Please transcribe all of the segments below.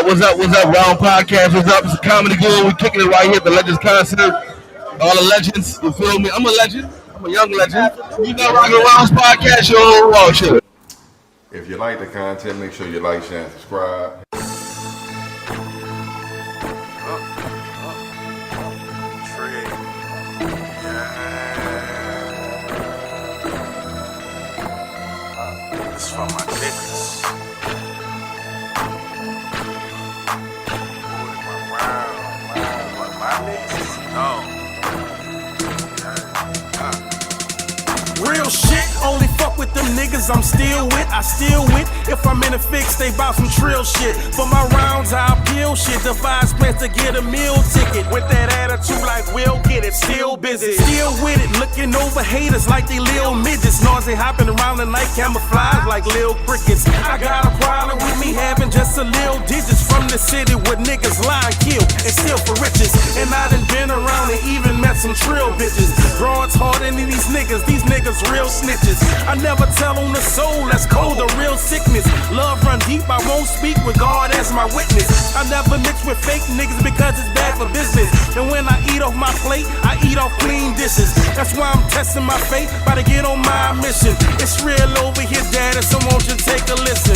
What's up, Round Podcast? What's up? It's a comedy good. We kicking it right here at the Legends concert. All the legends, you feel me? I'm a legend. I'm a young legend. You know, rocking the Rounds Podcast, yo. Oh, shit. If you like the content, make sure you like, share, and subscribe. This for my niggas. Real shit, only fuck with them niggas I'm still with. I still with. If I'm in a fix, they bout some trill shit. For my rounds, I appeal shit. Devise plans to get a meal ticket. With that attitude like we'll get it. Still busy, still with it. Looking over haters like they lil midgets. Noisy hopping around the night, camouflage like lil crickets. I got a problem with me having just a lil digits. From the city where niggas lie and kill and steal for riches. And I done been around and even met some trill bitches. Broads harder than these niggas real snitches. I never tell on the soul, that's cold, a real sickness. Love run deep, I won't speak with God as my witness. I never mix with fake niggas because it's bad for business. And when I eat off my plate, I eat off clean dishes. That's why I'm testing my fate, about to get on my mission. It's real over here, daddy, so won't you take a listen.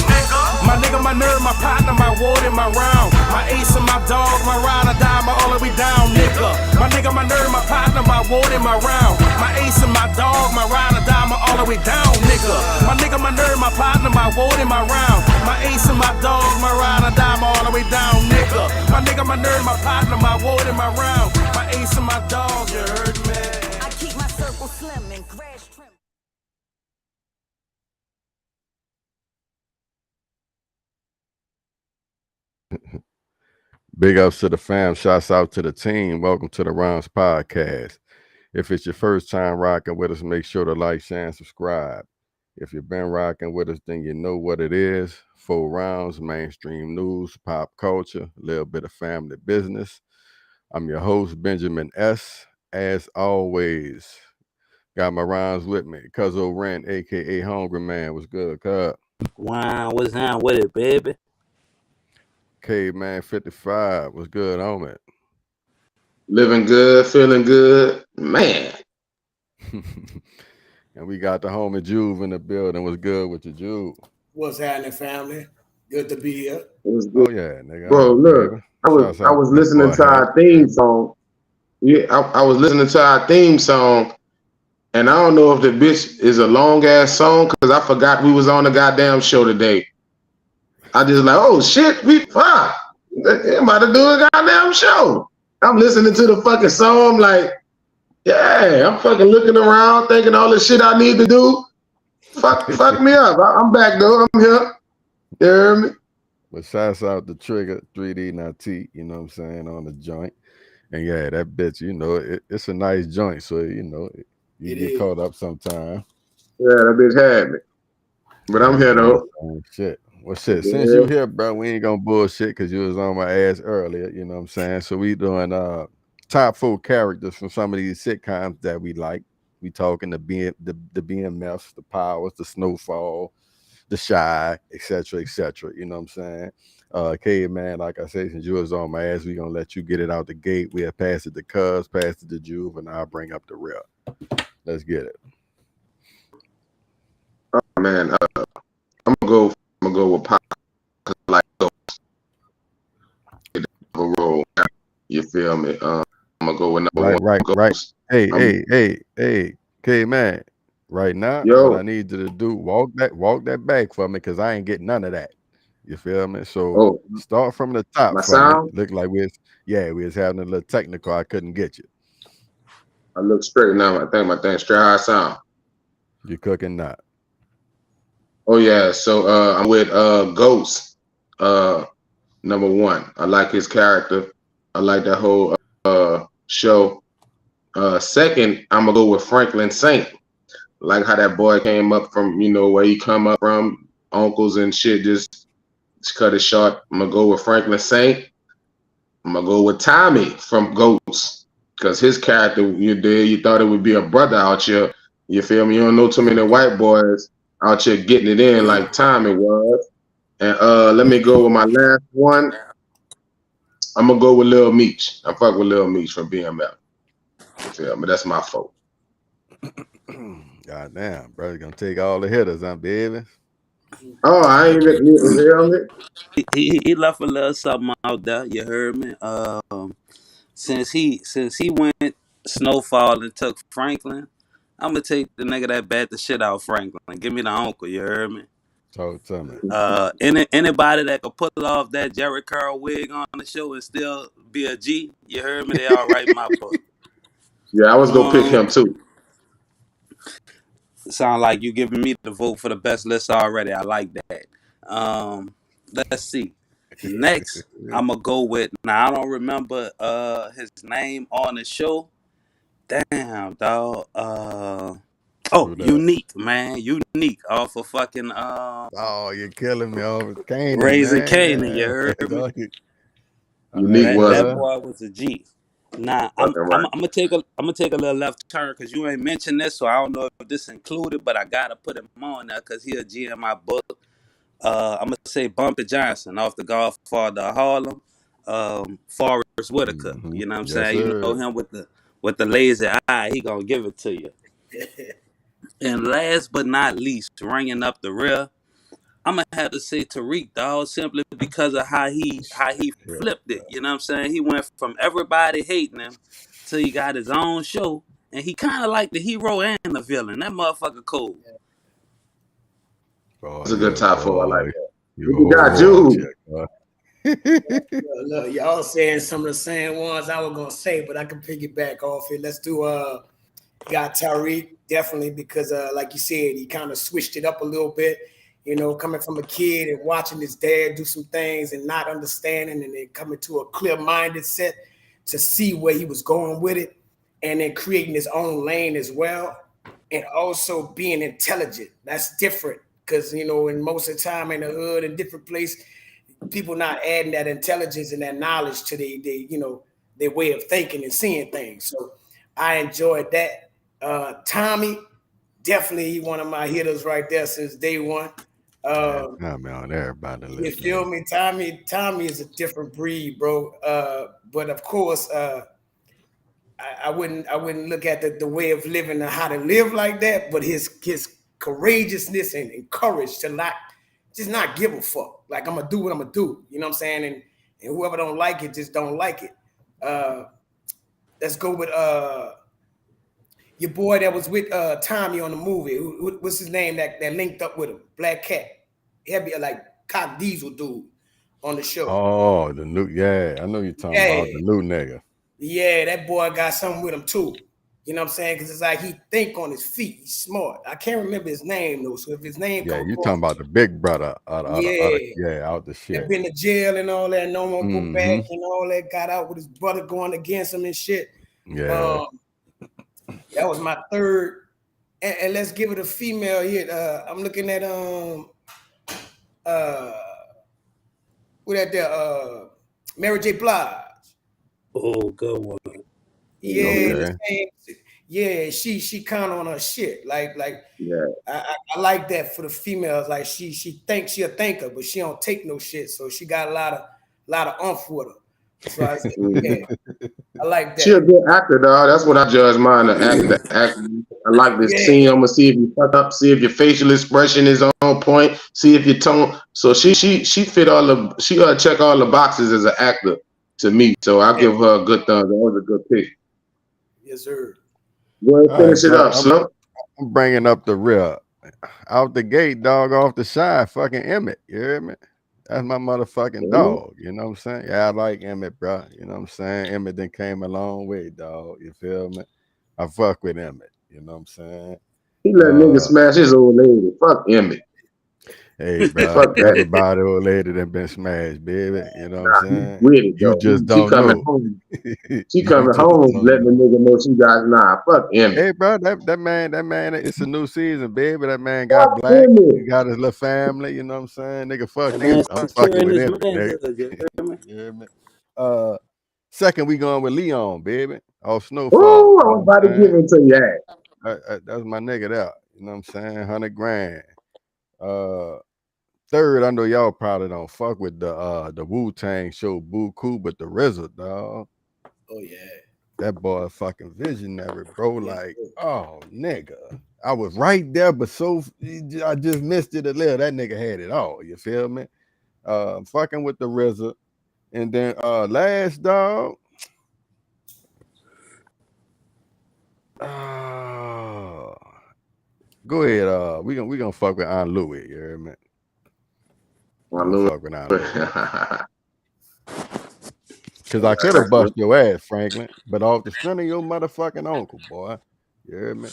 My nigga, my nerve, my partner, my ward, and my round. My ace and my dog, my ride or die, my all the way down, nigga. My nigga, my nerve, my partner, my ward, and my round. My ace and my dog, my ride or die, my all the way down, nigga. My nigga, my nerve, my partner, my ward, and my round. My ace and my dog, my ride or die, my all the way down, nigga. My nigga, my nerve, my partner, my ward, and my round. My ace and my dog, you heard me. I keep my circle slim and crash trim. Big ups to the fam. Shouts out to the team. Welcome to the Rounds Podcast. If it's your first time rocking with us, make sure to like, share, and subscribe. If you've been rocking with us, then you know what it is. 4 rounds, mainstream news, pop culture, a little bit of family business. I'm your host, Benjamin S. As always, got my rounds with me. Cuzzo Ren, a.k.a. Hungry Man. What's good, cuz? Wow, what's down with it, baby? Caveman 55. What's good, homie? Living good, feeling good, man. And we got the homie Juve in the building. What's good with you, Juve? What's happening, family? Good to be here. It was good. Oh yeah, nigga. Bro, look, I was listening to our theme song. Yeah, I was listening to our theme song, and I don't know if the bitch is a long ass song because I forgot we was on the goddamn show today. I just like, oh shit, we about to do a goddamn show. I'm listening to the fucking song, like, yeah, I'm fucking looking around, thinking all the shit I need to do. Fuck me up. I'm back though. I'm here. You hear me? But shouts out the Trigger 3D not T, you know what I'm saying, on the joint. And yeah, that bitch, you know, it's a nice joint, so you know, you get caught up sometime. Yeah, that bitch had me. But I'm here though. Shit. Well, shit, since you here, bro, we ain't gonna bullshit because you was on my ass earlier, you know what I'm saying? So we doing top 4 characters from some of these sitcoms that we like. We talking the BMFs, the Powers, the Snowfall, the Shy, etc., you know what I'm saying? Caveman, like I say, since you was on my ass, we gonna let you get it out the gate. We'll pass it to Cuz, pass it to Juve, and I'll bring up the rear. Let's get it. Oh man, I'm gonna go with Pop, like a role. You feel me? I'm gonna go with number one. Right. Hey, Caveman. Right now, what I need you to do, walk that back for me, because I ain't getting none of that. You feel me? So start from the top. My sound? Look like we was having a little technical. I couldn't get you. I look straight now. I think my thing straight high sound. You cooking not? Oh yeah. So I'm with Ghost. Number 1. I like his character. I like that whole show. Second, I'm gonna go with Franklin Saint. Like how that boy came up from, where he come up from, uncles and shit, just cut it short. I'm gonna go with Franklin Saint. I'm gonna go with Tommy from Ghost, because his character, you thought it would be a brother out here. You feel me? You don't know too many white boys out here getting it in like Tommy was. And let me go with my last one. I'm gonna go with Lil Meech. I fuck with Lil Meech from BMF. You feel me? That's my fault. God damn, bro, you gonna take all the hitters, huh, baby? Oh, I ain't even hear me. He left a little something out there. You heard me. Since he went Snowfall and took Franklin, I'm gonna take the nigga that bat the shit out Franklin. Give me the uncle. You heard me. Talk to me. Anybody that could pull off that Jerry Curl wig on the show and still be a G, you heard me. They all right in my book. Yeah, I was gonna pick him too. Sound like you giving me the vote for the best list already. I like that. Let's see. Next, I'm gonna go with. Now I don't remember his name on the show. Damn, dog. Unique, man. Unique off of fucking oh, you're killing me off of Canaan, Raising man. Canaan, you heard me? Unique that boy was a G. Nah, I'm gonna take a little left turn because you ain't mentioned this, so I don't know if this included, but I gotta put him on there because he a G in my book. I'm gonna say Bumpy Johnson off the Godfather of Harlem, Forrest Whitaker. You know what I'm saying? Sir. You know him with the lazy eye, he gonna give it to you. And last but not least, ringing up the rear, I'm gonna have to say Tariq, dog, simply because of how he flipped it. You know what I'm saying? He went from everybody hating him till he got his own show, and he kind of like the hero and the villain. That motherfucker cool. It's a good top four. I like that. You got you. Look, y'all saying some of the same ones I was gonna say, but I can piggyback off it. Let's do got Tariq, definitely, because like you said, he kind of switched it up a little bit. Coming from a kid and watching his dad do some things and not understanding, and then coming to a clear-minded set to see where he was going with it, and then creating his own lane as well, and also being intelligent. That's different because, in most of the time in the hood and different place, people not adding that intelligence and that knowledge to their way of thinking and seeing things. So I enjoyed that. Tommy, definitely one of my hitters right there since day one. I'm on everybody. You feel me? Tommy is a different breed, bro. But of course, I wouldn't look at the way of living and how to live like that. But his courageousness and courage to not give a fuck. Like, I'm gonna do what I'm gonna do. You know what I'm saying? And whoever don't like it, just don't like it. Let's go with your boy that was with Tommy on the movie. What's his name that linked up with him? Black Cat. He had be like Cock Diesel dude on the show. Oh, the new, I know you're talking about the new nigga. Yeah, that boy got something with him too. You know what I'm saying? Because it's like he think on his feet. He's smart. I can't remember his name though. So if his name, you're talking about the big brother. Out the shit. Been to jail and all that. No one go back and all that. Got out with his brother going against him and shit. Yeah. That was my third. And let's give it a female here. I'm looking at what that there? Mary J. Blige. Oh, good one. Yeah, yeah. She kind of on her shit. Like, yeah. I like that for the females. Like, she thinks she a thinker, but she don't take no shit. So she got a lot of oomph with her. So I said, I like that. She a good actor, dog. That's what I judge mine. The actor. I like this scene. I'm gonna see if you fuck up. See if your facial expression is on point. See if your tone. So she fit all the. She check all the boxes as an actor to me. So I'll give her a good thumb. That was a good pick. Yes, sir. Go ahead, finish it up, son. I'm bringing up the rear. Out the gate, dog. Off the side, fucking Emmett. You hear me? That's my motherfucking dog. You know what I'm saying? Yeah, I like Emmett, bro. You know what I'm saying? Emmett then came a long way, dog. You feel me? I fuck with Emmett. You know what I'm saying? He let niggas smash his old lady. Fuck Emmett. Hey, bro, everybody old lady that been smashed, baby. You know what I'm saying? With it, You just don't know. She coming home, letting the nigga know she got fuck him. Hey, bro, that man, it's a new season, baby. That man got black. He got his little family. You know what I'm saying? Nigga, fuck niggas. I'm fucking with him. Nigga. Second, we going with Leon, baby. Off Snowfall. Oh, I was about to give it to you. That's my nigga there. You know what I'm saying? 100 grand. Third, I know y'all probably don't fuck with the Wu-Tang show Buku, but the RZA, dog. Oh yeah. That boy fucking visionary, bro. Like, oh nigga. I was right there, but I just missed it a little. That nigga had it all. You feel me? Fucking with the RZA. And then last, dog. Go ahead. We gonna fuck with Aunt Louie, you hear me? Fuck with Aunt Louie. Cause I could have bust your ass, Franklin, but off the strength of your motherfucking uncle, boy. You hear me?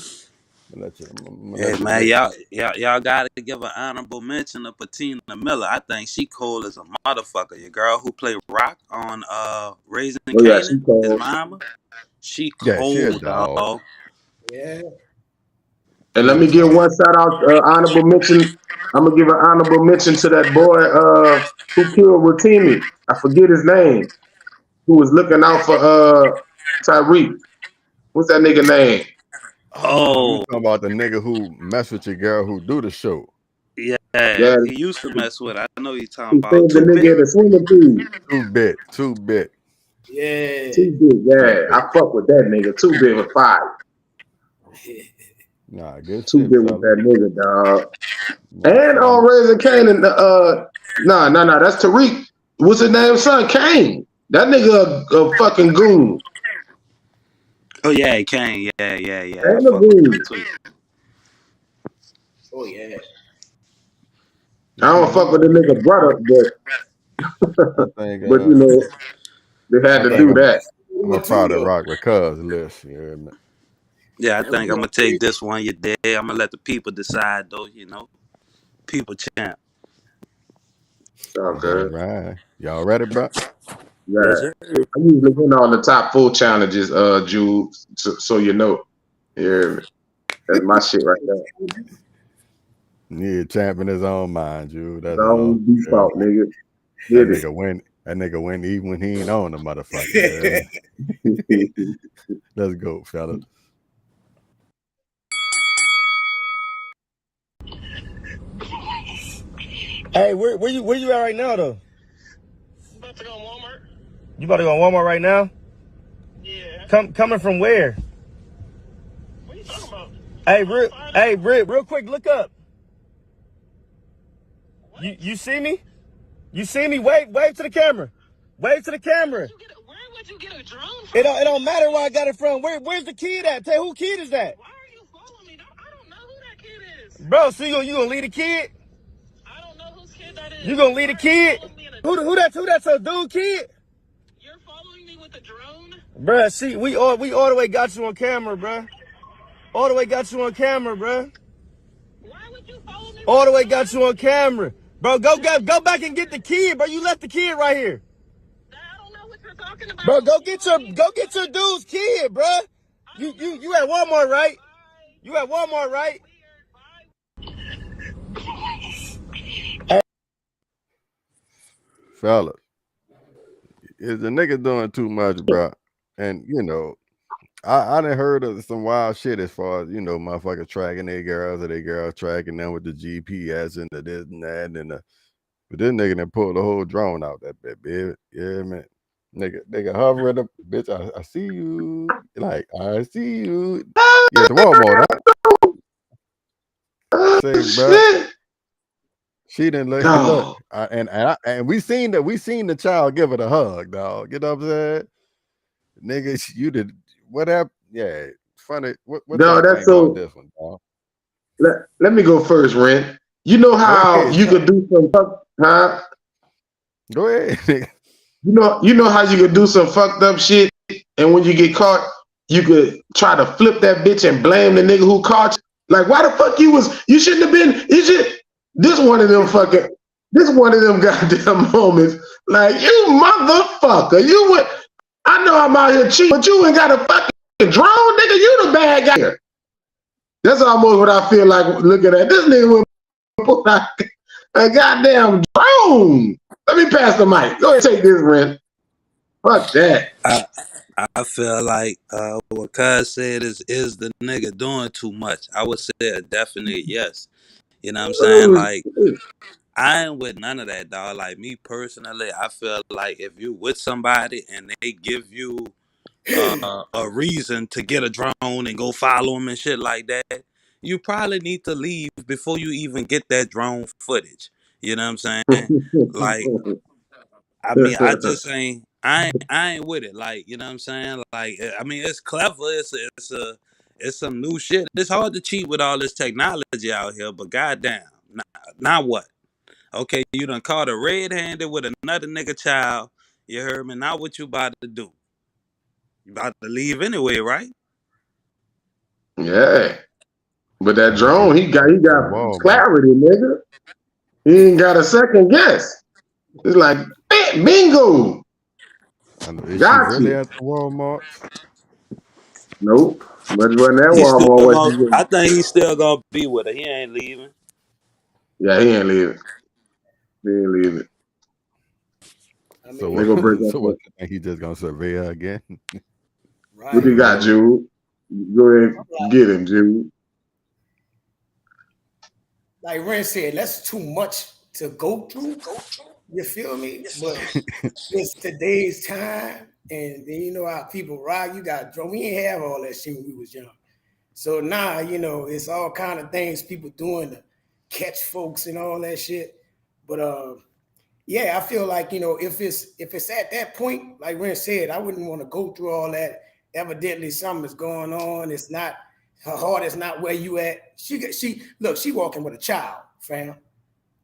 Hey man, y'all gotta give an honorable mention to Patina Miller. I think she cool as a motherfucker. Your girl who played Rock on Raising Kanan, his mama. She cold, dog. Yeah. And let me give one shout out, honorable mention. I'm gonna give an honorable mention to that boy who killed Rotimi. I forget his name. Who was looking out for Tyreek? What's that nigga name? Oh, you talking about the nigga who mess with your girl who do the show? Yeah, he used to mess with. I know you talking about the nigga in the swimming pool. 2-bit. Yeah. 2-bit. Yeah, I fuck with that nigga. 2-bit with 5. Nah, good 2-bit with that nigga, dog. And on Raising Kanan, nah, that's Tariq. What's his name, son? Kane. That nigga a fucking goon. Oh yeah, Kane. Yeah. And a goon. Oh yeah. I don't fuck with the nigga brother, but you know, they had to do that. I'm gonna probably rock with Cuz list. You hear me? Yeah, I think I'm gonna take this one. You're dead. I'm gonna let the people decide, though. You know, people champ. Okay. Right. Y'all ready, bro? Yeah. I usually win all the top 4 challenges, Jude. So you know. Yeah. That's my shit right there. Yeah, champion his own mind, Jude. That's all default, nigga. That nigga win even when he ain't on the motherfucker. Let's go, fellas. Hey, where you at right now though? I'm about to go to Walmart. You about to go to Walmart right now? Yeah. Coming from where? What are you talking about? Hey, real quick, look up. What? You see me? You see me? Wave to the camera. Wave to the camera. Where would you get a drone from? It don't matter where I got it from. Where's the kid at? Tell who kid is that? Why are you following me? I don't know who that kid is. Bro, so you gonna lead a kid? I don't know whose kid that is. You gonna lead a kid? Who that's a dude kid? You're following me with a drone? Bruh, see, we all the way got you on camera, bruh. All the way got you on camera, bruh. Why would you follow me? All the way got you on camera. Bro, go back and get the kid, bro. You left the kid right here. I don't know what you're talking about. Bro, go get your dude's kid, bro. You at Walmart, right? You at Walmart, right? Fellas, is the nigga doing too much, bro? And you know, I done heard of some wild shit as far as, you know, motherfuckers tracking their girls or their girls tracking them with the GPS and the this and that and but this nigga done pulled the whole drone out that bit, baby. Yeah, man. Nigga hovering up, bitch. I see you. Like, I see you. Yeah, the Walmart, huh? Say, bro. She didn't look. And we seen the child give it a hug, dog. You know what I'm saying? Nigga, you did whatever. Yeah, funny. What no, that's so. This one, dog? Let me go first, Ren. You know how you could do some huh? Go ahead. You know how you could do some fucked up shit, and when you get caught, you could try to flip that bitch and blame the nigga who caught you. Like, why the fuck you shouldn't have been. You should. This one of them goddamn moments. Like, you motherfucker, you would. I know I'm out here cheating, but you ain't got a fucking drone, nigga. You the bad guy. That's almost what I feel like looking at this nigga with a goddamn drone. Let me pass the mic. Go ahead and take this, Ren. Fuck that. I feel like what Cuz said is the nigga doing too much. I would say a definite yes. You know what I'm saying? Like, I ain't with none of that, dog. Like, me personally, I feel like if you with somebody and they give you a reason to get a drone and go follow them and shit like that, you probably need to leave before you even get that drone footage. You know what I'm saying? Like, I mean, I ain't with it. Like, you know what I'm saying? Like, I mean, it's clever. It's some new shit. It's hard to cheat with all this technology out here, but goddamn, now what? Okay, you done caught a red-handed with another nigga child. You heard me? Now what you about to do? You about to leave anyway, right? Yeah. But that drone, he got clarity, nigga. He ain't got a second guess. It's like, bingo. Is she really at the Walmart? Nope. But when that Walmart, I think he's still gonna be with her. He ain't leaving. Yeah, he ain't leaving. He ain't leaving. So what? He just gonna survey her again? Right. What you got, Jude? Go ahead and get him, Jude. Like Ren said, that's too much to go through. You feel me? But it's today's time, and then you know how people rock. You got drone. We ain't have all that shit when we was young. So now, you know, it's all kind of things people doing to catch folks and all that shit. But yeah, I feel like, you know, if it's at that point, like Ren said, I wouldn't want to go through all that. Evidently something is going on. It's not, her heart is not where you at. She walking with a child, fam.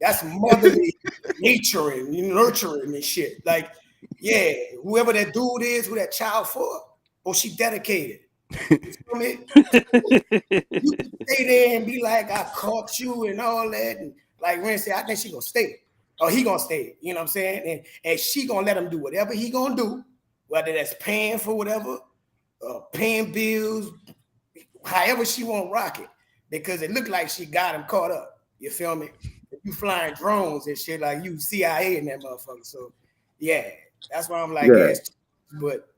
That's motherly nature and nurturing and shit. Like, yeah, whoever that dude is, who that child for, or she dedicated. You feel me? You can stay there and be like, I caught you and all that. And like Ren said, I think she gonna stay. Or he gonna stay. You know what I'm saying? And she gonna let him do whatever he gonna do, whether that's paying for whatever, paying bills, however she won't rock it. Because it looked like she got him caught up. You feel me? If you flying drones and shit, like you CIA and that motherfucker. So yeah, that's why I'm like, yes, but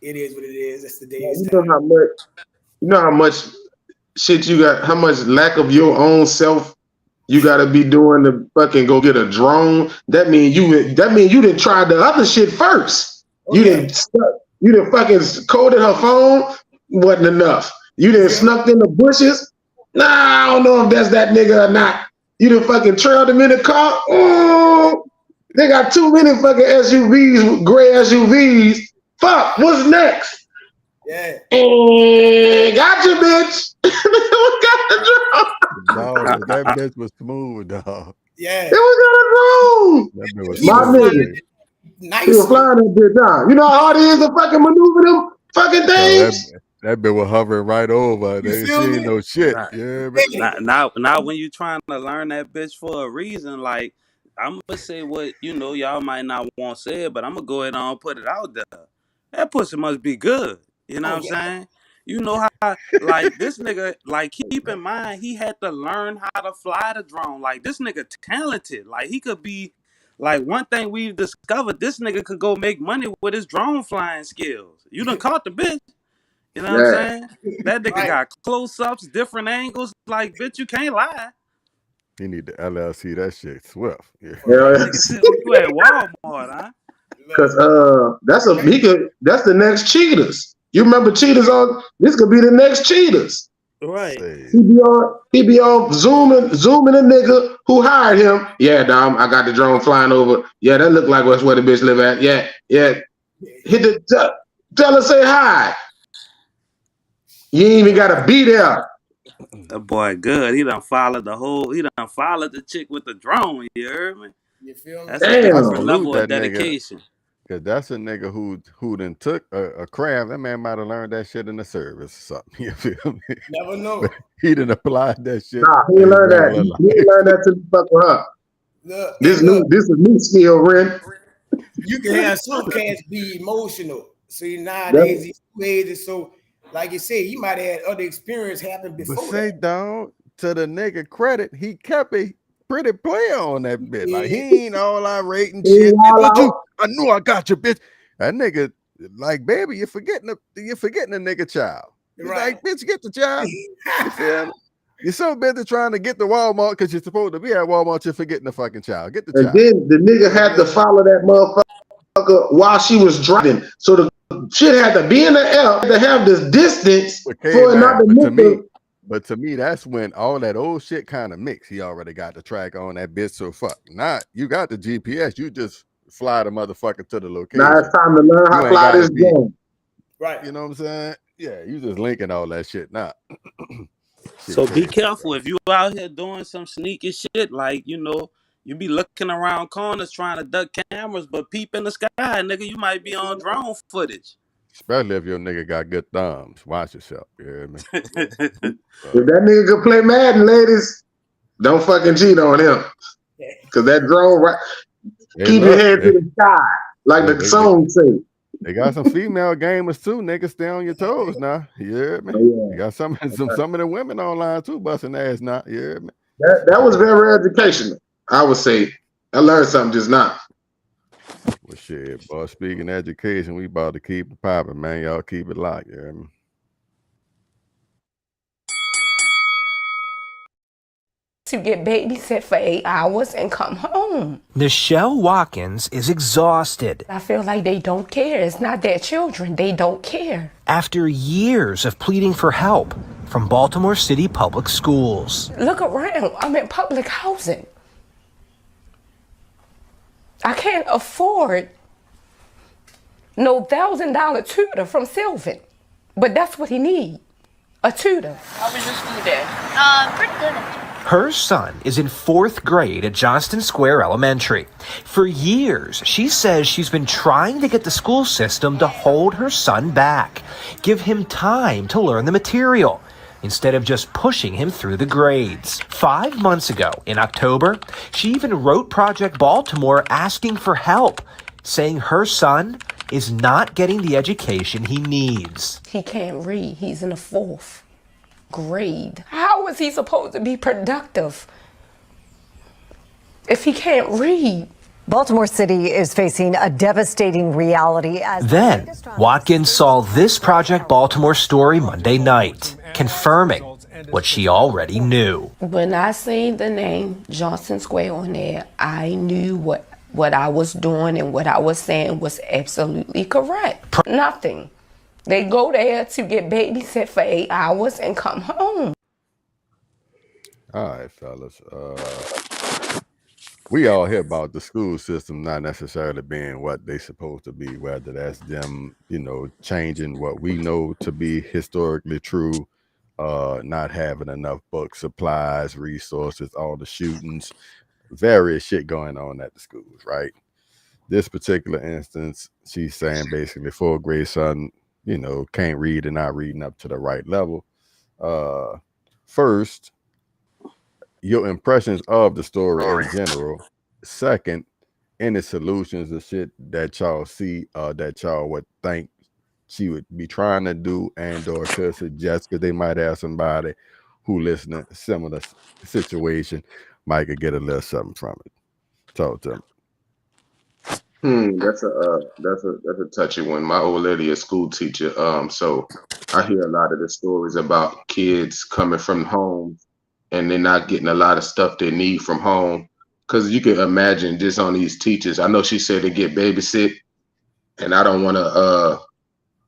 it is what it is. It's the day. You know how much shit you got, how much lack of your own self you gotta be doing to fucking go get a drone. That mean you didn't try the other shit first. You didn't fucking coded her phone, wasn't enough. You didn't snuck in the bushes. Nah, I don't know if that's that nigga or not. You done fucking trailed him in the car. Oh, they got too many fucking SUVs, gray SUVs. Fuck, what's next? Yeah. Gotcha, bitch. Got the drone. Dog, that bitch was smooth, dog. Yeah. It was got a drone. That bitch was my nigga. Nice. He was flying that bitch down. You know how hard it is to fucking maneuver them fucking things? That bitch was hovering right over. They ain't no shit. Yeah, but now when you trying to learn that bitch for a reason, like, I'm gonna say what, you know, y'all might not want to say it, but I'm gonna go ahead and put it out there. That pussy must be good. You know what I'm saying? You know how, like, this nigga, like, keep in mind, he had to learn how to fly the drone. Like, this nigga talented. Like, he could be, like, one thing we've discovered, this nigga could go make money with his drone flying skills. You done caught the bitch. You know what I'm saying? That nigga got close-ups, different angles. Like, bitch, you can't lie. He need the LLC. That shit swift. Yeah. You at Walmart, huh? Cause that's the next Cheetahs. You remember Cheetahs on? This could be the next Cheetahs. Right. He be on zooming a nigga who hired him. Yeah, Dom, I got the drone flying over. Yeah, that look like where the bitch live at. Yeah. Hit the tell her say hi. You ain't even gotta be there. That boy good. He done followed the chick with the drone. You heard me? You feel me? That's a different level of dedication. Cause that's a nigga who then took a craft. That man might have learned that shit in the service or something. You feel me? Never know. But he didn't apply that shit. Nah, he didn't learn that. He didn't learn that till he fuck with her. Look, This is new skill, Ren. you can have some cats be emotional. See, nowadays these ways, so like you said, he might have had other experience happen before. But say, dog, to the nigga credit, he kept a pretty player on that bit. Like he ain't all irate and shit. I knew I got you, bitch. That nigga, like, baby, you're forgetting a nigga child. Right. Like, bitch, get the child. You feel me? You're so busy trying to get to Walmart because you're supposed to be at Walmart, you're forgetting the fucking child. Get the child. And then the nigga had to follow that motherfucker while she was driving. So the shit had to be in the air to have this distance for it not to miss. But to me, that's when all that old shit kind of mixed. He already got the track on that bitch, so fuck. Not you got the GPS, you just fly the motherfucker to the location. Now it's time to learn how to fly this game. Right. You know what I'm saying? Yeah, you just linking all that shit now. So be careful if you out here doing some sneaky shit, like, you know, you be looking around corners trying to duck cameras, but peep in the sky, nigga, you might be on drone footage. Especially if your nigga got good thumbs. Watch yourself. You hear me? If that nigga could play Madden, ladies, don't fucking cheat on him. Cause that drone, right? Keep your head to the sky, like the song say. They got some female gamers too, niggas. Stay on your toes now. You hear me? You got some of the women online too busting ass now. You hear me? That was very educational. I would say I learned something just now. Well, shit, boy. Speaking of education, we about to keep it popping, man. Y'all keep it locked. You hear me? To get babysit for 8 hours and come home. Nichelle Watkins is exhausted. I feel like they don't care. It's not their children. They don't care. After years of pleading for help from Baltimore City Public Schools. Look around. I'm in public housing. I can't afford no $1,000 tutor from Sylvan, but that's what he needs, a tutor. How was your school day? Pretty good. Her son is in 4th grade at Johnston Square Elementary. For years, she says she's been trying to get the school system to hold her son back, give him time to learn the material, instead of just pushing him through the grades. 5 months ago, in October, she even wrote Project Baltimore asking for help, saying her son is not getting the education he needs. He can't read. He's in the 4th grade. How is he supposed to be productive if he can't read? Baltimore City is facing a devastating reality as then Watkins saw this Project Baltimore story Monday night, confirming what she already knew. When I seen the name Johnston Square on there, I knew what I was doing and what I was saying was absolutely correct. Nothing. They go there to get babysit for 8 hours and come home. All right, fellas. We all hear about the school system not necessarily being what they supposed to be, whether that's them, you know, changing what we know to be historically true, not having enough books, supplies, resources, all the shootings, various shit going on at the schools, right? This particular instance, she's saying basically 4th grade son, you know, can't read and not reading up to the right level. First, your impressions of the story in general. Second, any solutions or shit that y'all see that y'all would think she would be trying to do and or could suggest, because they might have somebody who listening to similar situation might could get a little something from it. Talk to them. That's a touchy one. My old lady, a school teacher. So I hear a lot of the stories about kids coming from home and they're not getting a lot of stuff they need from home. Because you can imagine just on these teachers. I know she said to get babysit, and I don't want to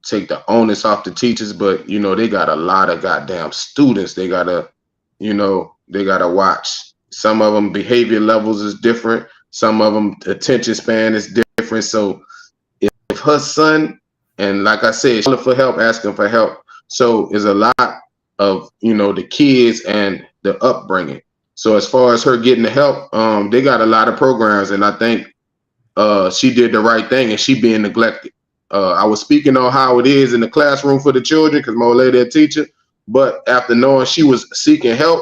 take the onus off the teachers, but you know they got a lot of goddamn students. They gotta watch. Some of them behavior levels is different. Some of them attention span is different. So if her son, and like I said, she's for help, asking for help. So there's a lot of, you know, the kids and the upbringing. So as far as her getting the help, they got a lot of programs, and I think she did the right thing and she being neglected. I was speaking on how it is in the classroom for the children because my old lady a teacher, but after knowing she was seeking help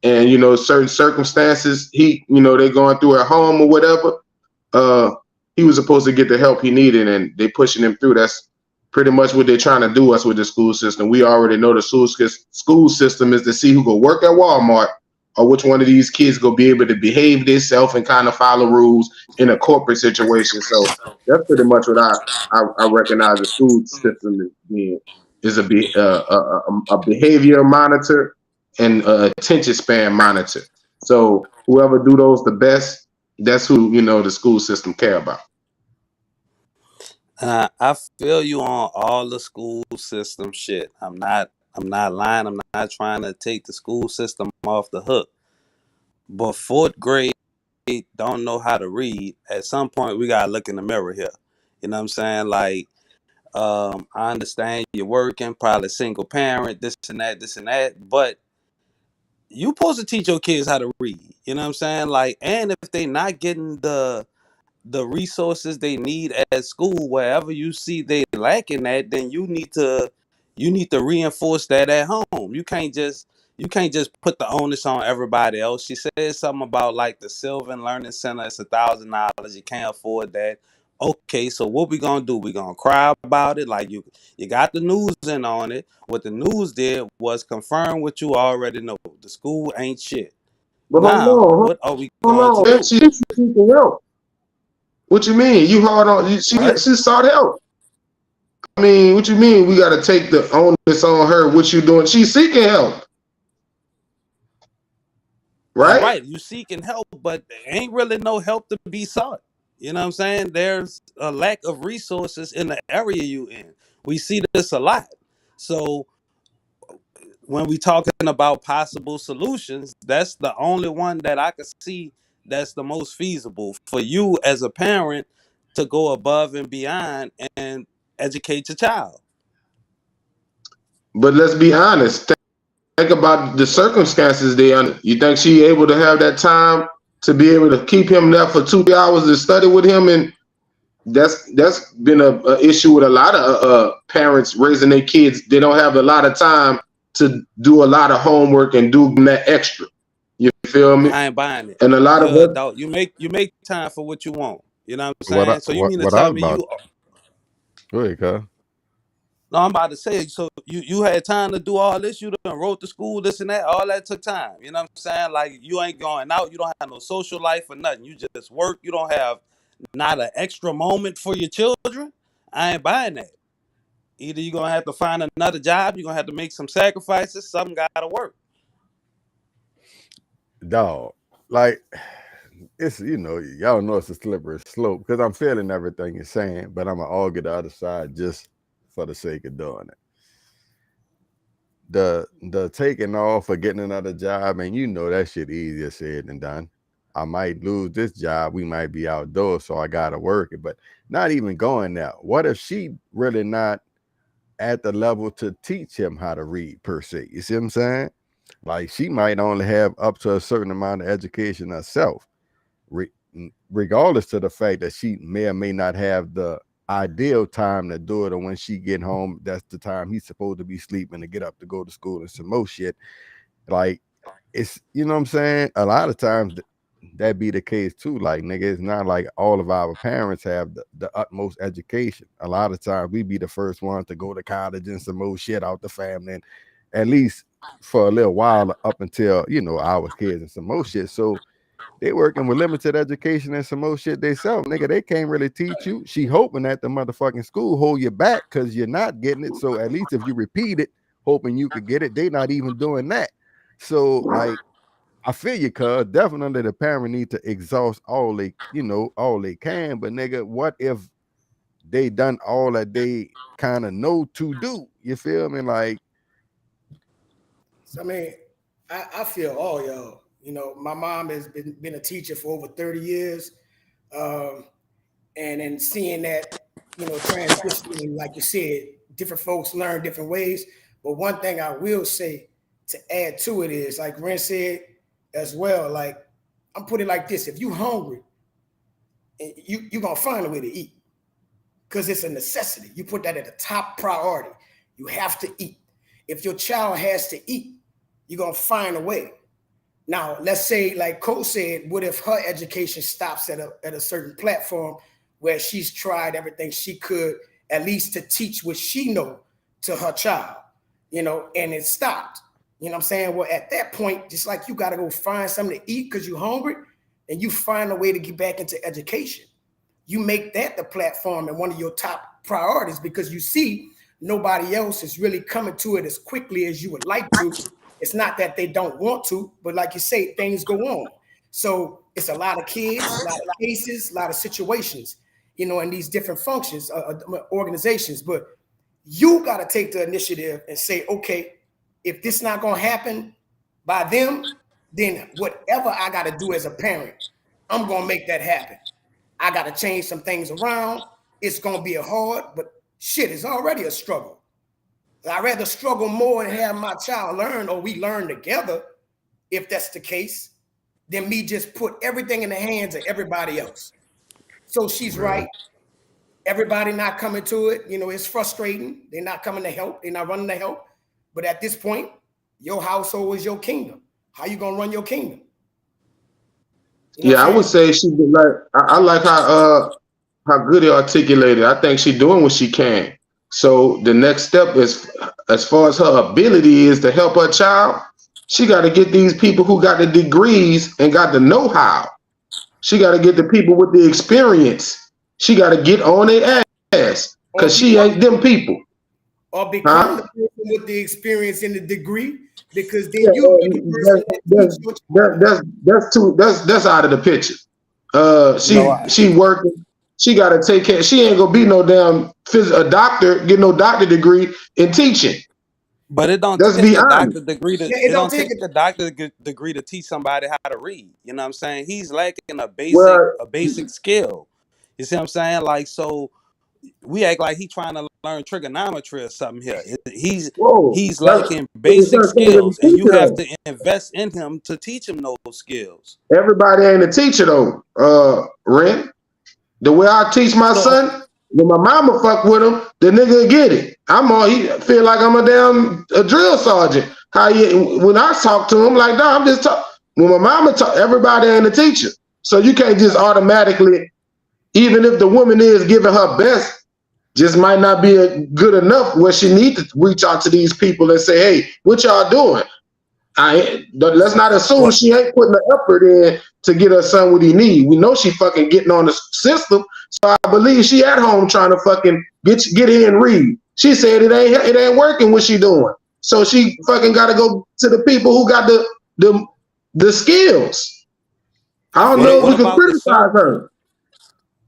and, you know, certain circumstances, they're going through at home or whatever, he was supposed to get the help he needed and they pushing him through. That's pretty much what they're trying to do us with the school system. We already know the school system is to see who go work at Walmart or which one of these kids go be able to behave themselves and kind of follow rules in a corporate situation. So that's pretty much what I recognize the school system as being, is a behavior monitor and a attention span monitor. So whoever do those the best, that's who, you know, the school system care about. I feel you on all the school system shit. I'm not lying. I'm not trying to take the school system off the hook. But fourth grade don't know how to read. At some point, we gotta look in the mirror here. You know what I'm saying? Like, I understand you're working, probably single parent, this and that, but you supposed to teach your kids how to read. You know what I'm saying? Like, and if they not getting the resources they need at school, wherever you see they lacking that, then you need to reinforce that at home. You can't just put the onus on everybody else. She said something about like the Sylvan Learning Center. It's $1,000. You can't afford that. Okay, so what we gonna do? We gonna cry about it? Like you got the news in on it. What the news did was confirm what you already know. The school ain't shit. But Now, what are we going to do? She's seeking help. What you mean? You hard on? She sought help. I mean, what you mean? We got to take the onus on her. What you doing? She's seeking help, right? Right. You seeking help, but there ain't really no help to be sought. You know what I'm saying? There's a lack of resources in the area you in. We see this a lot. So when we talking about possible solutions, that's the only one that I can see that's the most feasible for you as a parent to go above and beyond and educate your child. But let's be honest. Think about the circumstances they under. You think she able to have that time to be able to keep him there for 2 hours to study with him? And that's been a issue with a lot of parents raising their kids. They don't have a lot of time to do a lot of homework and do that extra. You feel me? I ain't buying it. And a lot of it, dog, you make time for what you want. You know what I'm saying? So you mean to tell me you? Go ahead, Kyle. No, I'm about to say. So you had time to do all this. You done wrote to school, this and that. All that took time. You know what I'm saying? Like you ain't going out. You don't have no social life or nothing. You just work. You don't have not an extra moment for your children. I ain't buying that. Either you're gonna have to find another job. You're gonna have to make some sacrifices. Something gotta work. Dog, like it's, you know, y'all know it's a slippery slope because I'm feeling everything you're saying, but I'm gonna argue the other side just for the sake of doing it. The taking off or getting another job, and you know that shit easier said than done. I might lose this job, we might be outdoors, so I gotta work it. But not even going there. What if she really not at the level to teach him how to read per se? You see what I'm saying? Like she might only have up to a certain amount of education herself, regardless to the fact that she may or may not have the ideal time to do it, or when she get home, that's the time he's supposed to be sleeping to get up to go to school and some more shit. Like it's, you know what I'm saying? A lot of times that be the case too. Like, nigga, it's not like all of our parents have the utmost education. A lot of times we be the first ones to go to college and some more shit out the family, and at least for a little while up until, you know, our kids and some more shit. So they working with limited education and some more shit they sell. Nigga, they can't really teach you. She hoping that the motherfucking school hold you back because you're not getting it. So at least if you repeat it, hoping you could get it, they not even doing that. So like, I feel you, cuz definitely the parent need to exhaust all they, you know, all they can. But nigga, what if they done all that they kind of know to do? You feel me? Like, so I mean, I feel all y'all. You know, my mom has been a teacher for over 30 years. And then seeing that, you know, transitioning, like you said, different folks learn different ways. But one thing I will say to add to it is, like Ren said as well, like, I'm putting it like this: if you hungry you're gonna find a way to eat because it's a necessity. You put that at the top priority. You have to eat. If your child has to eat, you're gonna find a way. Now, let's say, like Cole said, what if her education stops at a certain platform where she's tried everything she could, at least to teach what she know to her child, you know, and it stopped. You know what I'm saying? Well, at that point, just like you got to go find something to eat because you're hungry, and you find a way to get back into education. You make that the platform and one of your top priorities because you see nobody else is really coming to it as quickly as you would like to. It's not that they don't want to, but like you say, things go on. So it's a lot of kids, a lot of cases, a lot of situations, you know, in these different functions, organizations. But you got to take the initiative and say, okay, if this not going to happen by them, then whatever I got to do as a parent, I'm going to make that happen. I got to change some things around. It's going to be hard, but shit, it's already a struggle. I'd rather struggle more and have my child learn, or we learn together, if that's the case, than me just put everything in the hands of everybody else. So she's right. Everybody not coming to it. You know, it's frustrating. They're not coming to help. They're not running to help. But at this point, your household is your kingdom. How you gonna run your kingdom? You know I would say she did like. I like how good he articulated. I think she's doing what she can. So the next step is, as far as her ability is to help her child, she got to get these people who got the degrees and got the know-how. She got to get the people with the experience. She got to get on their ass because she ain't them people. Or become the person with the experience and the degree, because then that's out of the picture. She working. She got to take care. She ain't gonna be no damn a doctor, get no doctor degree in teaching. But it don't take a doctor degree to it don't take a doctor degree to teach somebody how to read. You know what I'm saying? He's lacking a basic skill. You see what I'm saying? Like, so we act like he's trying to learn trigonometry or something here. He's lacking basic skills, and you have to invest in him to teach him those skills. Everybody ain't a teacher though, Ren. The way I teach my son, when my mama fuck with him, the nigga get it. He feel like I'm a drill sergeant. When I talk to him, like, no, I'm just talking. When my mama talk, everybody ain't a teacher. So you can't just automatically, even if the woman is giving her best, just might not be good enough where she need to reach out to these people and say, hey, what y'all doing? Let's not assume she ain't putting the effort in to get her son what he need. We know she fucking getting on the system, so I believe she at home trying to fucking get in and read. She said it ain't working what she doing, so she fucking got to go to the people who got the skills. I don't know if we can criticize her.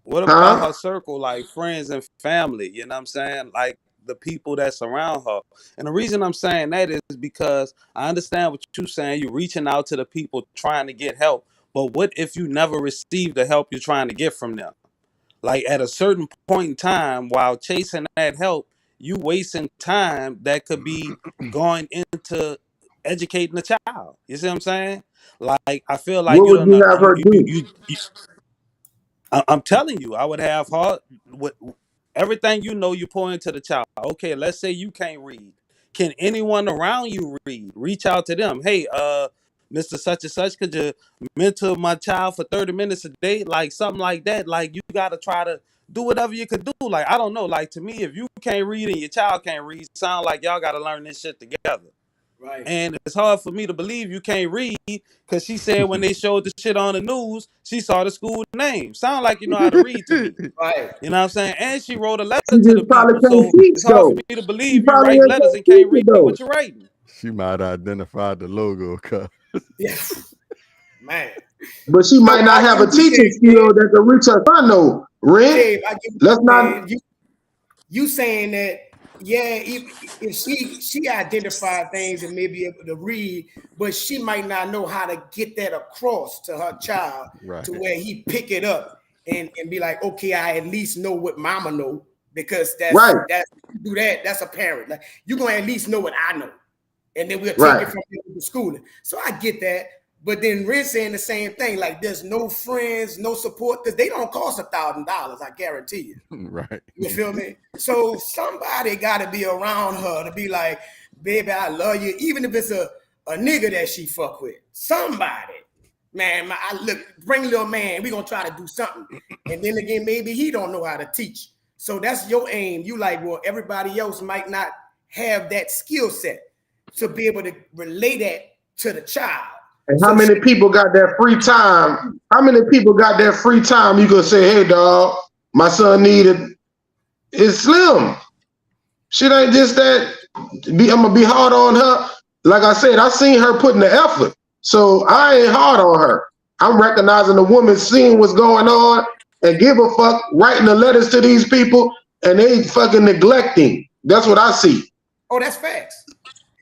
What about her circle, like friends and family? You know what I'm saying? Like the people that surround her. And the reason I'm saying that is because I understand what you're saying. You're reaching out to the people trying to get help. But what if you never receive the help you're trying to get from them? Like at a certain point in time, while chasing that help, you wasting time that could be going into educating the child. You see what I'm saying? Like, I feel like what would you have her do? I'm telling you, I would have her with everything you pour into the child. Okay, let's say you can't read. Can anyone around you read? Reach out to them. Hey, Mr. Such and Such, could you mentor my child for 30 minutes a day? Like something like that. Like you gotta try to do whatever you could do. Like, I don't know. Like, to me, if you can't read and your child can't read, sound like y'all gotta learn this shit together. Right. And it's hard for me to believe you can't read, because she said when they showed the shit on the news, she saw the school name. Sound like you know how to read to me. Right. You know what I'm saying? And she wrote a letter to the people. So it's hard for me to believe you write letters and can't read what you're writing. She might identify the logo, cuz. Yes. Man. But she might not have a teaching skill that can reach her son though. Ren, let's not. You saying that, yeah, if she identified things and may be able to read, but she might not know how to get that across to her child, to where he pick it up and be like, okay, I at least know what mama know, because that's a parent. Like, you're gonna at least know what I know, and then we'll take it from the schooling. So I get that, But then Ren saying the same thing, like there's no friends, no support, because they don't cost $1,000, I guarantee you. Right. You feel me? So somebody got to be around her to be like, baby, I love you, even if it's a nigga that she fuck with. Somebody. Man, bring little man, we gonna try to do something. And then again, maybe he don't know how to teach. So that's your aim. You like, well, everybody else might not have that skill set to be able to relay that to the child. And how many people got that free time? How many people got that free time? You gonna say, hey, dog, my son needed. It's slim. Shit ain't just that. I'm gonna be hard on her. Like I said, I seen her putting the effort. So I ain't hard on her. I'm recognizing the woman seeing what's going on and give a fuck, writing the letters to these people, and they fucking neglecting. That's what I see. Oh, that's facts.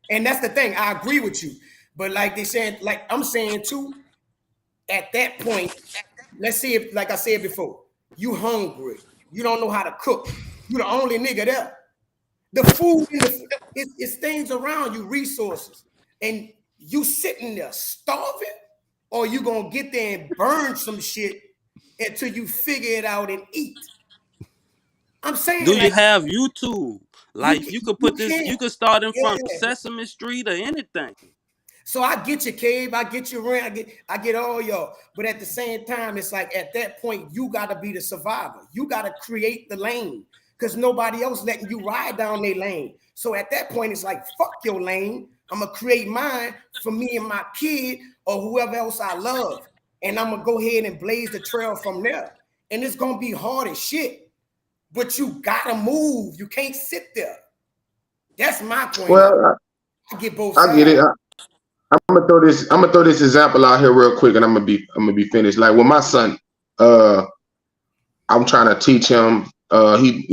And that's the thing. I agree with you. But like they said, like I'm saying too, at that point, let's see if, like I said before, you hungry. You don't know how to cook. You the only nigga there. The food, it's things around you, resources. And you sitting there starving, or you gonna get there and burn some shit until you figure it out and eat. I'm saying, do you have YouTube? Like you could put this, you could start them from Yeah. Sesame Street or anything. So I get your Cave, I get your Ren, I get all y'all. But at the same time, it's like at that point, you gotta be the survivor. You gotta create the lane because nobody else letting you ride down their lane. So at that point, it's like, fuck your lane. I'm gonna create mine for me and my kid or whoever else I love. And I'm gonna go ahead and blaze the trail from there. And it's gonna be hard as shit, but you gotta move. You can't sit there. That's my point. Well, I get both sides. I get it. I'm gonna throw this example out here real quick, and I'm gonna be finished. Like with my son, I'm trying to teach him. He,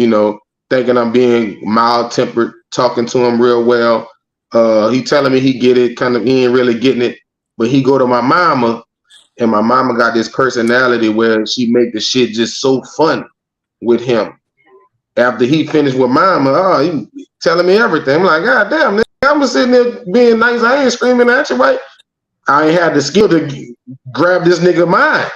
thinking I'm being mild tempered, talking to him real well. He telling me he get it, kind of he ain't really getting it, but he go to my mama, and my mama got this personality where she make the shit just so fun with him. After he finished with mama, he telling me everything. I'm like, God damn, nigga, I'm just sitting there being nice. I ain't screaming at you, right? I ain't had the skill to grab this nigga mind.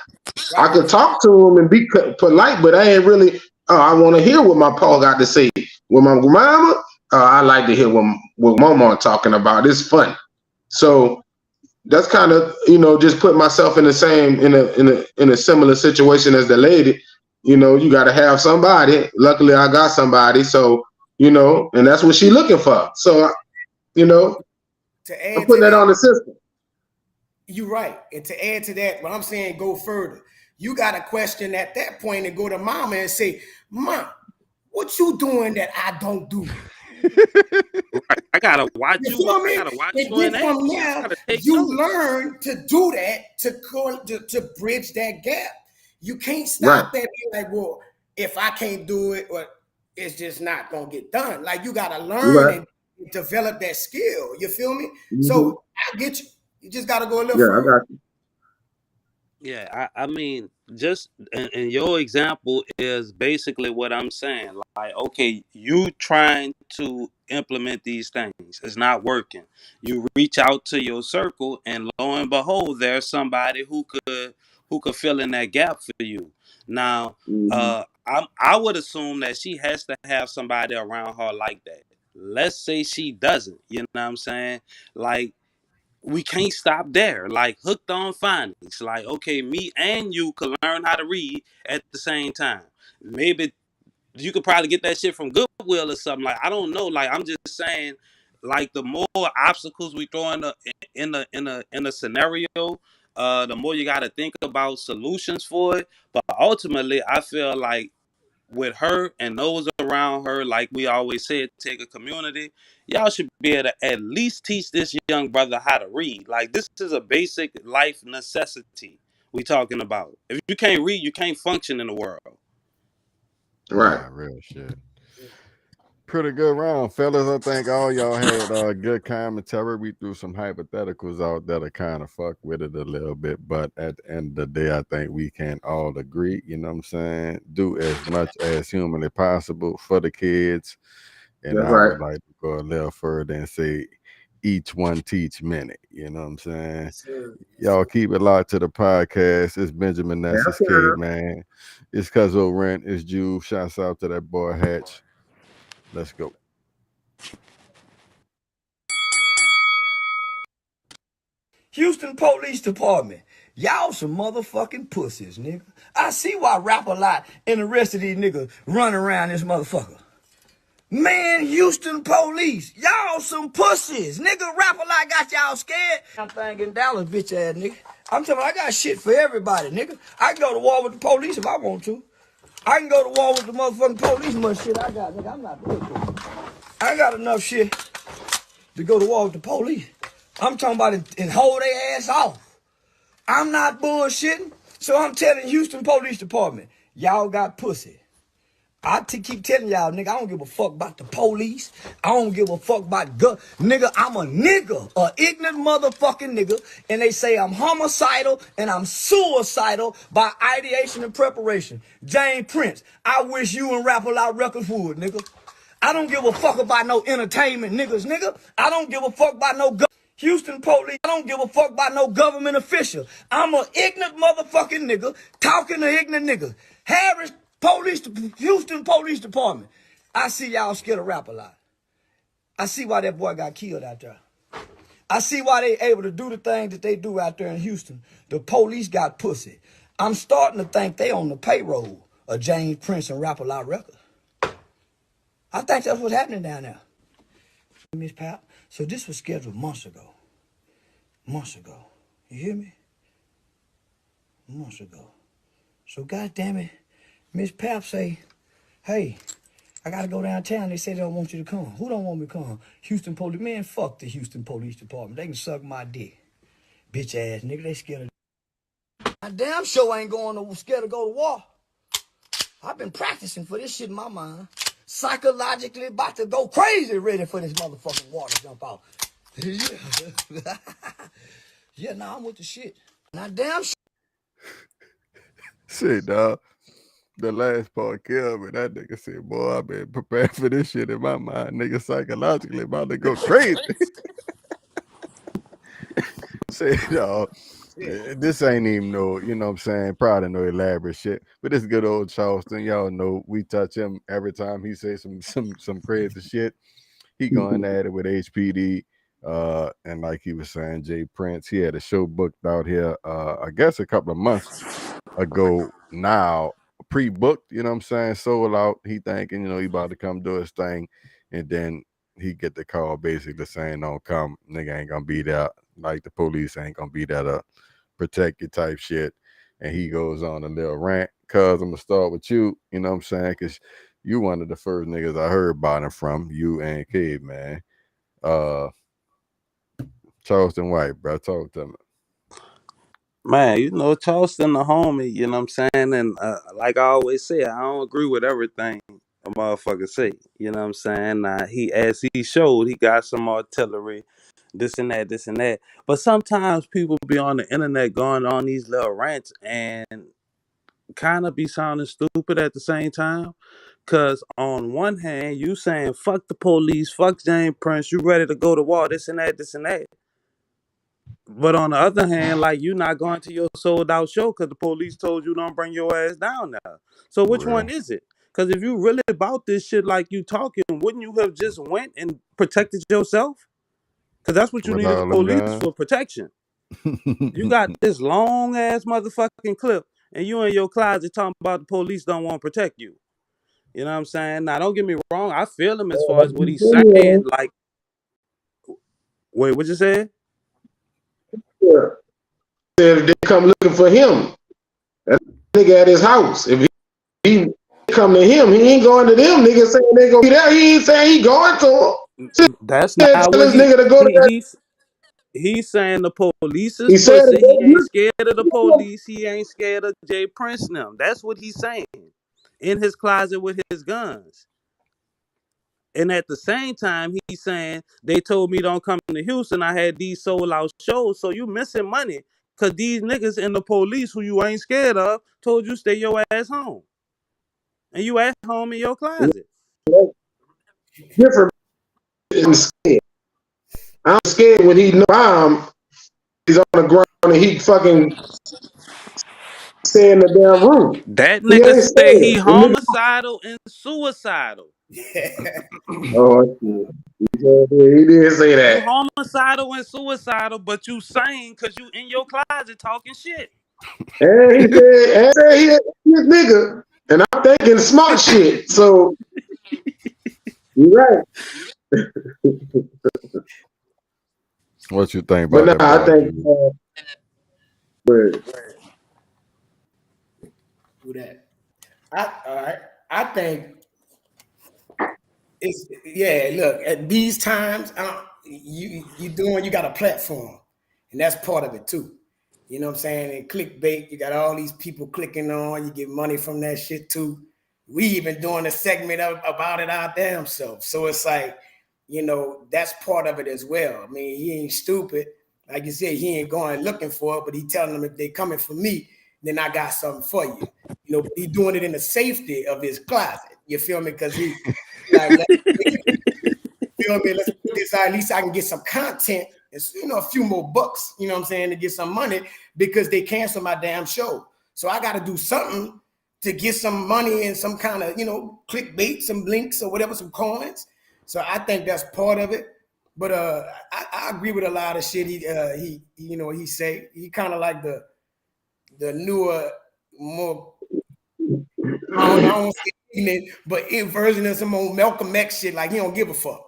I could talk to him and be polite, but I ain't really. I want to hear what my Paul got to say. With my mama, I like to hear what mama talking about. It's fun. So that's kind of just put myself in the same in a similar situation as the lady. You got to have somebody. Luckily, I got somebody. So and that's what she looking for. So I'm putting that on the system. You're right. And to add to that, what I'm saying, go further. You got to question at that point and go to mama and say, Mom, what you doing that I don't do? I gotta watch you. I gotta watch and you. then from there, you learn to do that to bridge that gap. You can't stop that. Be like, well, if I can't do it, or it's just not gonna get done. Like you gotta learn and develop that skill. You feel me? Mm-hmm. So I get you. You just gotta go a little further. I got you. Yeah, I mean, just and your example is basically what I'm saying. Like, okay, you trying to implement these things, it's not working. You reach out to your circle, and lo and behold, there's somebody who could fill in that gap for you. Now, I would assume that she has to have somebody around her like that. Let's say she doesn't. You know what I'm saying? Like, we can't stop there. Like hooked on phonics. Like, okay, me and you could learn how to read at the same time. Maybe you could probably get that shit from Goodwill or something. Like, I don't know. Like, I'm just saying, like, the more obstacles we throw in a scenario, the more you got to think about solutions for it. But ultimately, I feel like with her and those around her, like we always said, take a community. Y'all should be able to at least teach this young brother how to read. Like, this is a basic life necessity we talking about. If you can't read, you can't function in the world. Right. Yeah, real shit. Pretty good round, fellas. I think all y'all had good commentary. We threw some hypotheticals out there to kind of fuck with it a little bit, but at the end of the day, I think we can all agree, you know what I'm saying? Do as much as humanly possible for the kids. And I would like to go a little further and say, each one teach many. You know what I'm saying? Sure. Y'all keep it locked to the podcast. It's Benjamin Ness, it's Caveman, it's Cuzzo Ren, it's Juve. Shouts out to that boy Hatch. Let's go. Houston Police Department. Y'all some motherfucking pussies, nigga. I see why Rap-A-Lot and the rest of these niggas run around this motherfucker. Man, Houston Police, y'all some pussies. Nigga, Rap-A-Lot got y'all scared. I'm thinking Dallas, bitch ass nigga. I'm telling you, I got shit for everybody, nigga. I can go to war with the police if I want to. I can go to war with the motherfucking police, much shit I got, nigga. I'm not bullshit. I got enough shit to go to war with the police. I'm talking about it and hold their ass off. I'm not bullshitting. So I'm telling Houston Police Department, y'all got pussy. I keep telling y'all, nigga, I don't give a fuck about the police. I don't give a fuck about nigga, I'm a nigga, a ignorant motherfucking nigga. And they say I'm homicidal and I'm suicidal by ideation and preparation. James Prince, I wish you and Rap-A-Lot records would, nigga. I don't give a fuck about no entertainment niggas, nigga. I don't give a fuck about no Houston Police. I don't give a fuck about no government official. I'm an ignorant motherfucking nigga talking to ignorant niggas. Houston Police Department. I see y'all scared of Rap-A-Lot. I see why that boy got killed out there. I see why they able to do the things that they do out there in Houston. The police got pussy. I'm starting to think they on the payroll of James Prince and Rap-A-Lot records. I think that's what's happening down there. Miss Pap. So this was scheduled months ago. Months ago. You hear me? Months ago. So goddamn it, Miss Pap say, hey, I gotta go downtown. They say they don't want you to come. Who don't want me to come? Houston Police. Man, fuck the Houston Police Department. They can suck my dick. Bitch ass nigga, they scared of. I damn sure ain't scared to go to war. I've been practicing for this shit in my mind. Psychologically about to go crazy ready for this motherfucking war to jump out. Yeah, nah, I'm with the shit. Now damn Shit, dog. The last part killed me. That nigga said, boy, I've been prepared for this shit in my mind. Nigga psychologically about to go crazy. Say, dog. This ain't even no, you know what I'm saying, probably no elaborate shit. But this good old Charleston, y'all know we touch him every time he says some crazy shit. He going at it with HPD. And like he was saying, Jay Prince, he had a show booked out here, I guess a couple of months ago now, pre-booked, you know what I'm saying, sold out. He thinking, you know, he about to come do his thing. And then he get the call basically saying, don't come, nigga ain't gonna be there. Like the police ain't gonna be there to protect you type shit. And he goes on a little rant. Cuz I'm gonna start with you, you know what I'm saying? Cause you one of the first niggas I heard about him from, you and Caveman. Charleston White, bro. Talk to me. Man, you know, Charleston the homie, you know what I'm saying? And like I always say, I don't agree with everything a motherfucker say. You know what I'm saying? As he showed, he got some artillery, this and that, this and that. But sometimes people be on the internet going on these little rants and kind of be sounding stupid at the same time. Cause on one hand, you saying fuck the police, fuck James Prince, you ready to go to war, this and that, this and that. But on the other hand, like you not going to your sold out show because the police told you don't bring your ass down there. So which one is it? Because if you really about this shit like you talking, wouldn't you have just went and protected yourself? Because that's what you With needed the all them police guns? for, protection. You got this long ass motherfucking clip and you in your closet talking about the police don't want to protect you. You know what I'm saying? Now don't get me wrong, I feel him as far as what he's saying. Like, wait, what you said? Yeah. Said they come looking for him. That nigga at his house. If he come to him, he ain't going to them niggas saying they gonna be there. He ain't saying he going to them. That's Tell not this what nigga to go to that. he's saying the police is He said pussy. He ain't scared of the police. He ain't scared of Jay Prince now. That's what he's saying. In his closet with his guns. And at the same time, he's saying, they told me don't come to Houston. I had these sold out shows. So you missing money. Because these niggas in the police who you ain't scared of told you stay your ass home. And you at home in your closet. Different. I'm scared when he know he's on the ground and he fucking stay in the damn room. That He nigga ain't said he scared. homicidal and suicidal. Oh, he did say You that. homicidal and suicidal, but you sane because you in your closet talking shit. And he said he a nigga. And I'm thinking smart shit. So, you're right. What you think But about that, I boy? think Do that. All right. I think it's look, at these times, you got a platform, and that's part of it too. You know what I'm saying? And clickbait, you got all these people clicking on, you get money from that shit too. We even doing a segment about it our damn self. So it's like, that's part of it as well. I mean, he ain't stupid. Like you said, he ain't going looking for it, but he telling them if they coming for me, then I got something for you. He doing it in the safety of his closet. You feel me? Because he like, feel me? Let's put this out. At least I can get some content. It's, a few more bucks, you know what I'm saying, to get some money because they cancel my damn show. So I got to do something to get some money and some kind of, clickbait, some links or whatever, some coins. So I think that's part of it. But I agree with a lot of shit he say. He kind of like the newer, more, I don't say it, but in version of some old Malcolm X shit, like he don't give a fuck.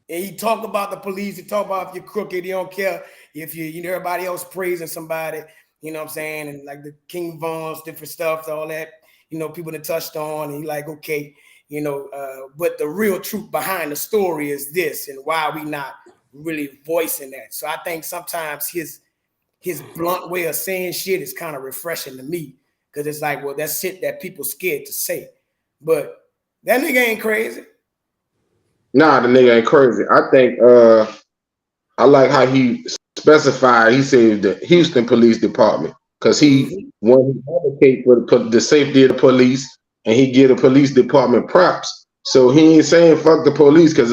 And he talk about the police, he talk about if you're crooked, he don't care if everybody else praising somebody, you know what I'm saying? And like the King Von's, different stuff, all that, people that touched on, and he like, okay, but the real truth behind the story is this, and why we not really voicing that. So I think sometimes his blunt way of saying shit is kind of refreshing to me, because it's like, well, that's shit that people scared to say. But that nigga ain't crazy. Nah, the nigga ain't crazy. I think I like how he specified. He said the Houston Police Department, because he wanted to advocate for the safety of the police, and he give the police department props. So he ain't saying fuck the police because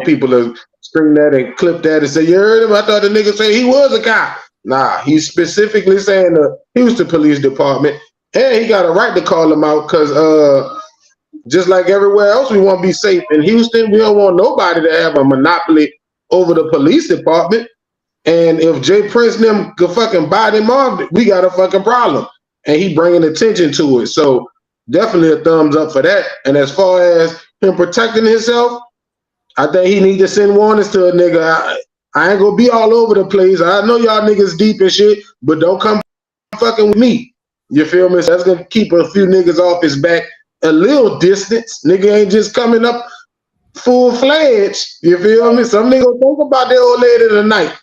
people are scream that and clip that and say, you heard him? I thought the nigga said he was a cop. Nah, he's specifically saying the Houston Police Department, and he got a right to call them out because just like everywhere else, we want to be safe. In Houston, we don't want nobody to have a monopoly over the police department. And if Jay Prince and them could fucking buy them off, we got a fucking problem. And he bringing attention to it. So definitely a thumbs up for that. And as far as him protecting himself, I think he need to send warnings to a nigga. I ain't gonna be all over the place. I know y'all niggas deep and shit, but don't come fucking with me. You feel me? So that's gonna keep a few niggas off his back a little distance. Nigga ain't just coming up full-fledged. You feel me? Some nigga think about that old lady tonight.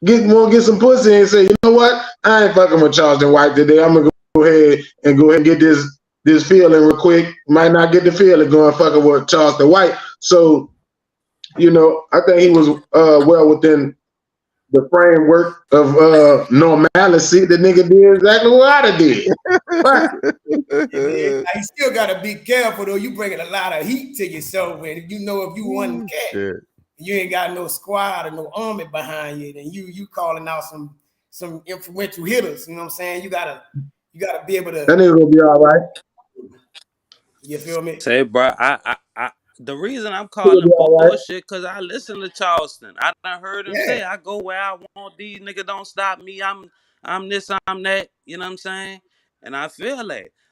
Get some pussy and say, you know what? I ain't fucking with Charleston White today. I'm gonna go ahead and get this feeling real quick. Might not get the feeling going fucking with Charleston White. So, I think he was well within the framework of normalcy. The nigga did exactly what I did. You still gotta be careful though. You bringing a lot of heat to yourself, and if you one cat, you ain't got no squad or no army behind you, then you calling out some influential hitters. You know what I'm saying? You gotta be able to. That nigga gonna be all right. You feel me? Say, bro, I the reason I'm calling bullshit because I listen to Charleston. I done heard him say, I go where I want. These niggas don't stop me. I'm this, I'm that. You know what I'm saying? And I feel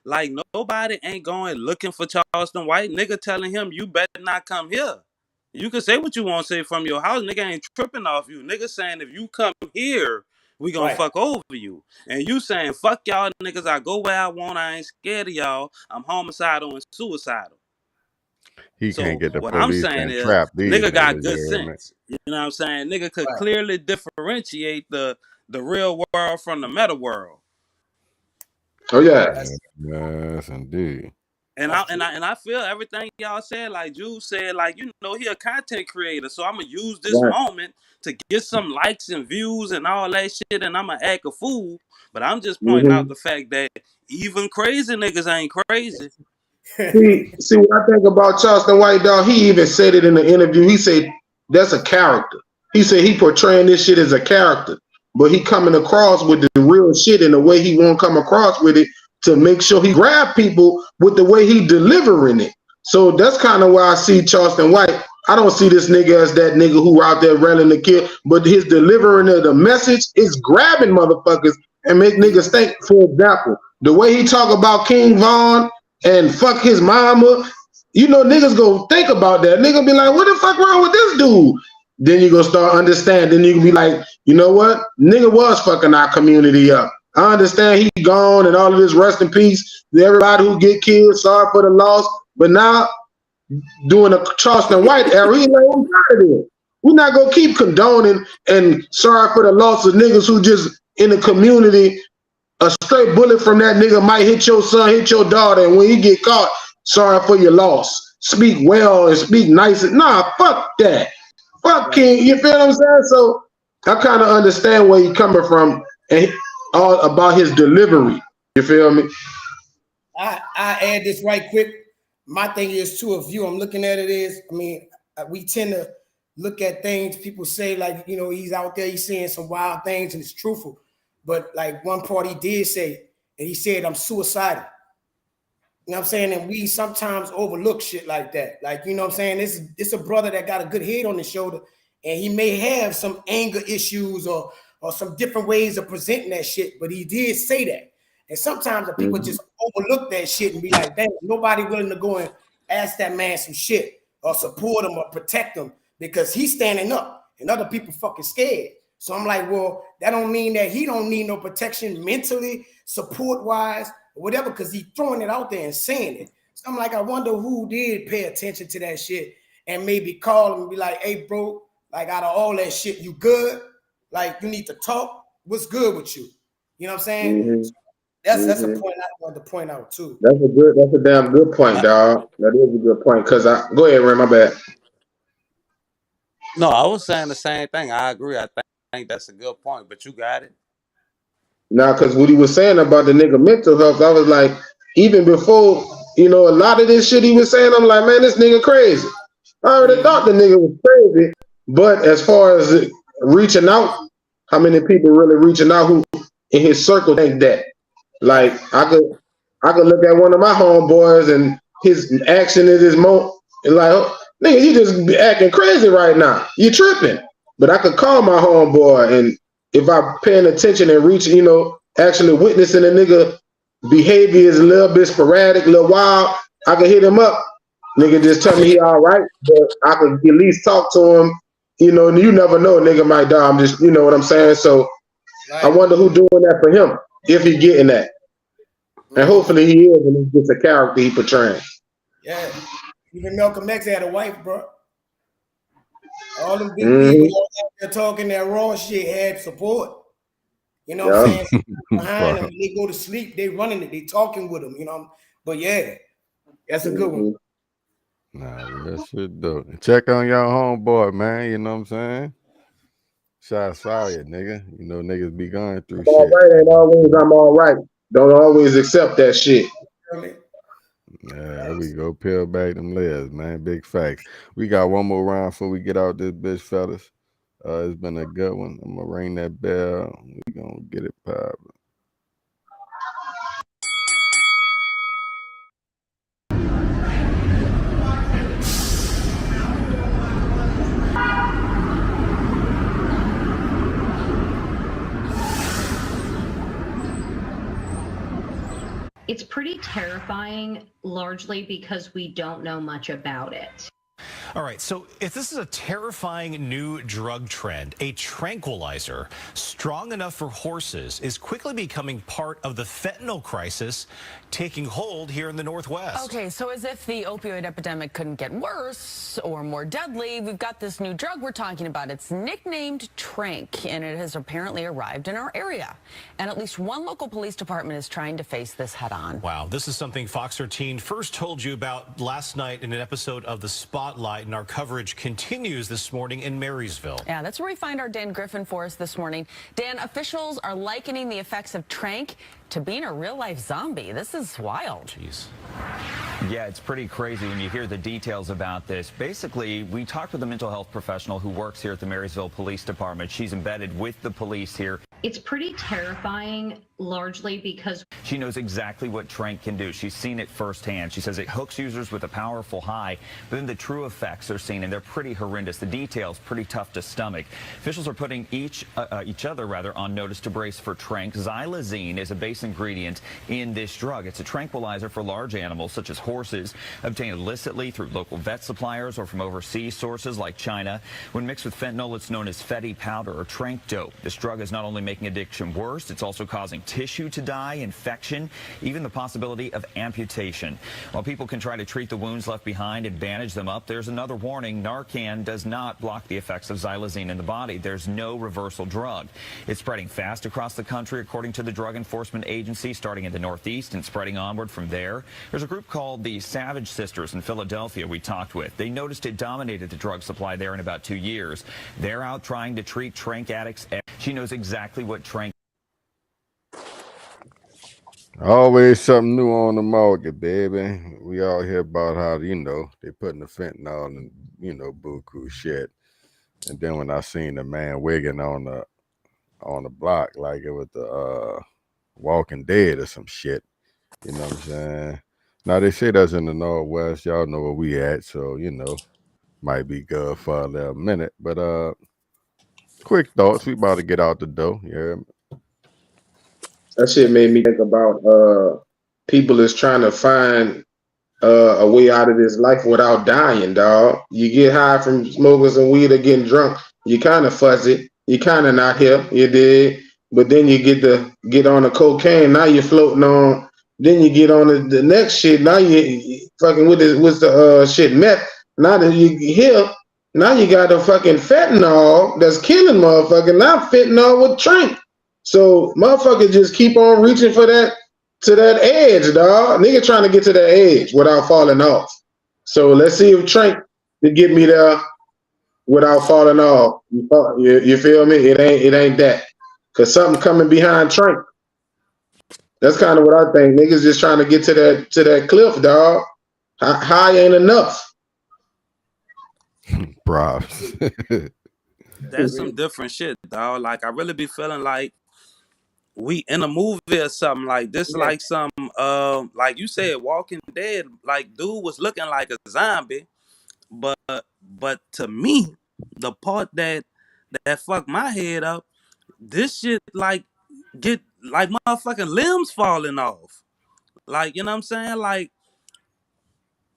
like nobody ain't going looking for Charleston White. Nigga telling him, you better not come here. You can say what you want to say from your house. Nigga ain't tripping off you. Nigga saying, if you come here, we gonna fuck over you. And you saying, fuck y'all niggas, I go where I want. I ain't scared of y'all. I'm homicidal and suicidal. He can't get the what police I'm saying and is, trap these nigga got niggas, good sense. You know what I'm saying? Nigga could clearly differentiate the real world from the meta world. Oh yeah. Yes, indeed. And I feel everything y'all said, like Juve said, like, he a content creator. So I'm gonna use this moment to get some likes and views and all that shit, and I'm gonna act a fool. But I'm just pointing out the fact that even crazy niggas ain't crazy. See what I think about Charleston White, dog. He even said it in the interview. He said that's a character. he said he portraying this shit as a character, but he coming across with the real shit in the way he won't come across with it to make sure he grab people with the way he delivering it. So that's kind of why I see Charleston White. I don't see this nigga as that nigga who out there railing the kill, but his delivering of the message is grabbing motherfuckers and make niggas think. For example, the way he talk about King Von and fuck his mama, you know, niggas go think about that. Nigga be like, what the fuck wrong with this dude? Then you go start understanding. You can be like, you know what? Nigga was fucking our community up. I understand he gone and all of this, rest in peace to everybody who get killed, sorry for the loss. But now, doing a Charleston White era, he like, I'm tired of it. We're not gonna keep condoning and sorry for the loss of niggas who just in the community. A straight bullet from that nigga might hit your son, hit your daughter, and when he get caught, sorry for your loss. Speak well and speak nice. Nah, fuck that. Fuck King. You feel what I'm saying? So I kind of understand where he coming from and all about his delivery. You feel me? I add this right quick. My thing is too, a view I'm looking at it is, I mean, we tend to look at things, people say like, you know, he's out there, he's saying some wild things and it's truthful. But like one part he did say, and he said, I'm suicidal. You know what I'm saying? And we sometimes overlook shit like that. Like, you know what I'm saying? It's a brother that got a good head on his shoulder, and he may have some anger issues or some different ways of presenting that shit, but he did say that. And sometimes the people just overlook that shit and be like, dang, nobody willing to go and ask that man some shit or support him or protect him because he's standing up and other people fucking scared. So I'm like, well, that don't mean that he don't need no protection mentally, support-wise, or whatever, because he's throwing it out there and saying it. So I'm like, I wonder who did pay attention to that shit and maybe call him and be like, hey, bro, like out of all that shit, you good? Like, you need to talk? What's good with you? You know what I'm saying? So that's a point I wanted to point out too. That's a damn good point, dog. That is a good point. Cause go ahead, Ren, my bad. No, I was saying the same thing. I agree. I think that's a good point, but you got it. Now, because what he was saying about the nigga mental health, I was like, even before, you know, a lot of this shit he was saying, I'm like, man, this nigga crazy. I already thought the nigga was crazy, but as far as reaching out, how many people really reaching out who in his circle think that? Like, I could look at one of my homeboys and his action is his like, oh, nigga, you just be acting crazy right now. You tripping. But I could call my homeboy, and if I'm paying attention and reaching, you know, actually witnessing a nigga behavior is a little bit sporadic, a little wild, I could hit him up. Nigga just tell me he all right, but I could at least talk to him. You know, and you never know, a nigga might die. I'm just, you know what I'm saying? So I wonder who doing that for him, if he getting that. And hopefully he is, and he gets a character he portraying. Yeah. Even Malcolm X had a wife, bro. All them big people out there talking that raw shit had support. You know what I'm saying? Behind them, when they go to sleep, they running it, they talking with them, you know. But yeah, that's a good one. Nah, that shit dope. Check on your homeboy, man. You know what I'm saying? Shots fired, nigga. You know niggas be going through shit. All right ain't always I'm all right. Don't always accept that shit. Yeah, there we go. Peel back them layers, man. Big facts. We got one more round before we get out this bitch, fellas. It's been a good one. I'm gonna ring that bell. We gonna get it poppin'. It's pretty terrifying, largely because we don't know much about it. All right, so if this is a terrifying new drug trend, a tranquilizer strong enough for horses is quickly becoming part of the fentanyl crisis taking hold here in the Northwest. Okay, so as if the opioid epidemic couldn't get worse or more deadly, we've got this new drug we're talking about. It's nicknamed Trank, and it has apparently arrived in our area. And at least one local police department is trying to face this head on. Wow, this is something Fox 13 first told you about last night in an episode of The Spotlight. and our coverage continues this morning in Marysville. Yeah, that's where we find our Dan Griffin for us this morning. Dan, officials are likening the effects of Trank to being a real-life zombie. This is wild. Jeez. Yeah, it's pretty crazy when you hear the details about this. Basically, we talked with a mental health professional who works here at the Marysville Police Department. She's embedded with the police here. It's pretty terrifying, largely because She knows exactly what Trank can do. She's seen it firsthand. She says it hooks users with a powerful high, but then the true effects are seen, and they're pretty horrendous. The details pretty tough to stomach. Officials are putting each other on notice to brace for Trank. Xylazine is a base ingredient in this drug. It's a tranquilizer for large animals, such as horses, obtained illicitly through local vet suppliers or from overseas sources like China. When mixed with fentanyl, it's known as Fetty powder or Trank dope. This drug is not only making addiction worse, it's also causing tissue to die, infection, even the possibility of amputation. While people can try to treat the wounds left behind and bandage them up, there's another warning. Narcan does not block the effects of xylazine in the body. There's no reversal drug. It's spreading fast across the country, according to the Drug Enforcement Agency, starting in the Northeast and spreading onward from there. There's a group called the Savage Sisters in Philadelphia we talked with. They noticed it dominated the drug supply there in about 2 years. They're out trying to treat Trank addicts. She knows exactly what Trank. Always something new on the market, baby. We all hear about how, they putting the fentanyl and, buku shit. And then when I seen the man wigging on the block like it was the Walking Dead or some shit, you know what I'm saying? Now they say that's in the Northwest. Y'all know where we at, so might be good for a little minute. But quick thoughts. We about to get out the door. Yeah. That shit made me think about people is trying to find a way out of this life without dying, dog. You get high from smoking some weed or getting drunk, you kind of fuzzy, you kind of not here, you did. But then you get on the cocaine, now you're floating on. Then you get on the next shit, now you fucking with the shit meth. Now that you here, now you got a fucking fentanyl that's killing motherfucker. Now fentanyl with Trank. So motherfucker just keep on reaching for that to that edge, dog. Nigga trying to get to that edge without falling off. So let's see if Trank can get me there without falling off. You feel me? It ain't that. Cause something coming behind Trank. That's kind of what I think. Niggas just trying to get to that cliff, dog. High ain't enough. Props. That's some different shit, dog. Like I really be feeling like we in a movie or something like this, like some like you said, Walking Dead. Like dude was looking like a zombie, but to me, the part that fucked my head up, this shit like get like motherfucking limbs falling off. Like, you know what I'm saying? Like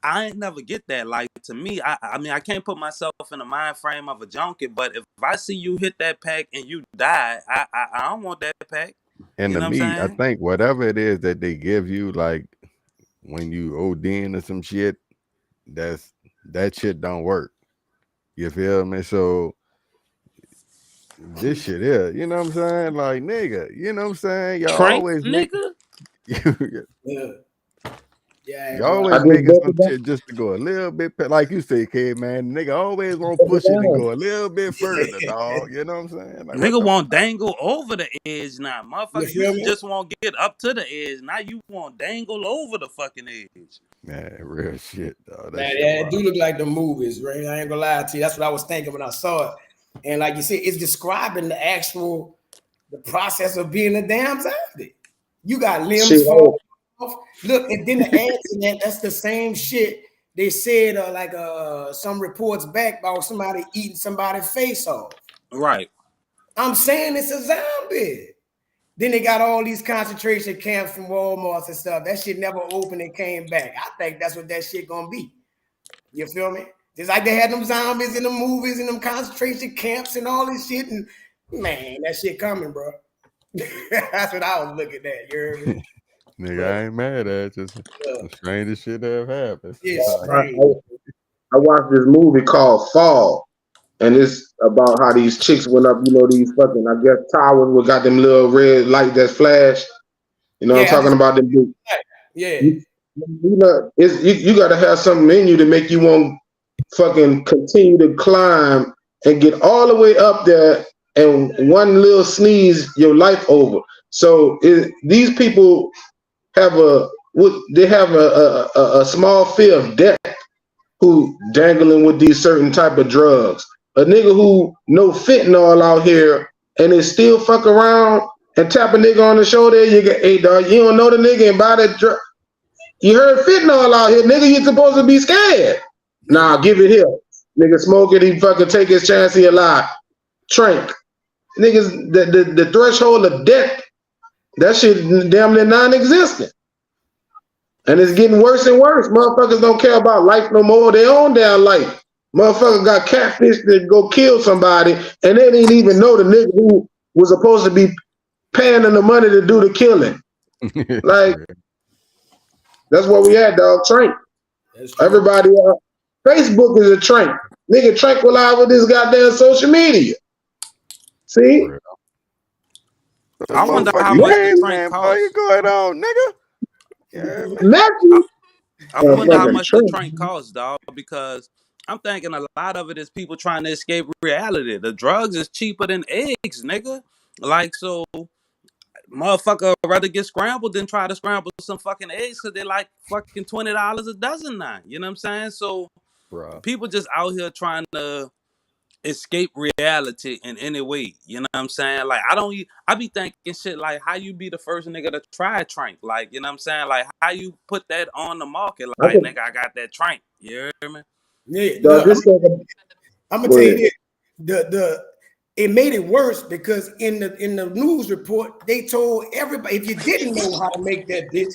I ain't never get that. Like to me, I mean I can't put myself in the mind frame of a junkie, but if I see you hit that pack and you die, I don't want that pack. And you know to me, I I think whatever it is that they give you, like when you ODing or some shit, that shit don't work. You feel me? So this shit here, you know what I'm saying? Like nigga, you know what I'm saying? Y'all Trank, always nigga. You always making some shit just to go a little bit, like you say, Caveman. Nigga always want to push it to go a little bit further, dog. You know what I'm saying? Like, Nigga won't dangle over the edge now. Motherfucker, you just won't get up to the edge. Now you won't dangle over the fucking edge. Man, real shit, dog. Man, yeah, it do look like the movies, right? I ain't gonna lie to you. That's what I was thinking when I saw it. And like you said, it's describing the process of being a damn zombie. You got limbs falling off. Look, and then the accident, that's the same shit they said some reports back about somebody eating somebody's face off. Right. I'm saying it's a zombie. Then they got all these concentration camps from Walmart and stuff. That shit never opened and came back. I think that's what that shit gonna be. You feel me? Just like they had them zombies in the movies and them concentration camps and all this shit. And man, that shit coming, bro. That's what I was looking at. You heard me? Nigga, I ain't mad at you. The strangest shit that ever happened. I watched this movie called Fall, and it's about how these chicks went up, these fucking, I guess, towers with got them little red light that flash. You know what I'm talking about? Them big, yeah. You got to have something in you to make you want fucking continue to climb and get all the way up there, and one little sneeze, your life over. So these people have a small fear of death who dangling with these certain type of drugs. A nigga who know fentanyl out here and is still fuck around and tap a nigga on the shoulder, you get, hey dog, you don't know the nigga and buy that drug. You heard fentanyl out here, nigga, you supposed to be scared. Nah, give it here. Nigga smoke it, he fucking take his chance, he alive. Trank. Niggas, the threshold of death, that shit damn near non-existent. And it's getting worse and worse. Motherfuckers don't care about life no more. They own their life. Motherfucker got catfish to go kill somebody, and they didn't even know the nigga who was supposed to be paying them the money to do the killing. Like, that's what we had, dog. Trank. Everybody, Facebook is a trank. Nigga tranquilize with this goddamn social media. See? I wonder how much the trank costs. You going on, nigga? Yeah, I wonder how much the trank costs, dog, because I'm thinking a lot of it is people trying to escape reality. The drugs is cheaper than eggs, nigga. Like, so motherfucker rather get scrambled than try to scramble some fucking eggs because they like fucking $20 a dozen now. You know what I'm saying? So people just out here trying to escape reality in any way. You know what I'm saying? Like, I be thinking shit like, how you be the first nigga to try a trank? Like, you know what I'm saying? Like, how you put that on the market? Like, nigga, I got that trank. You hear me? Yeah, look, I'm gonna tell you this. It made it worse because in the news report, they told everybody, if you didn't know how to make that bitch,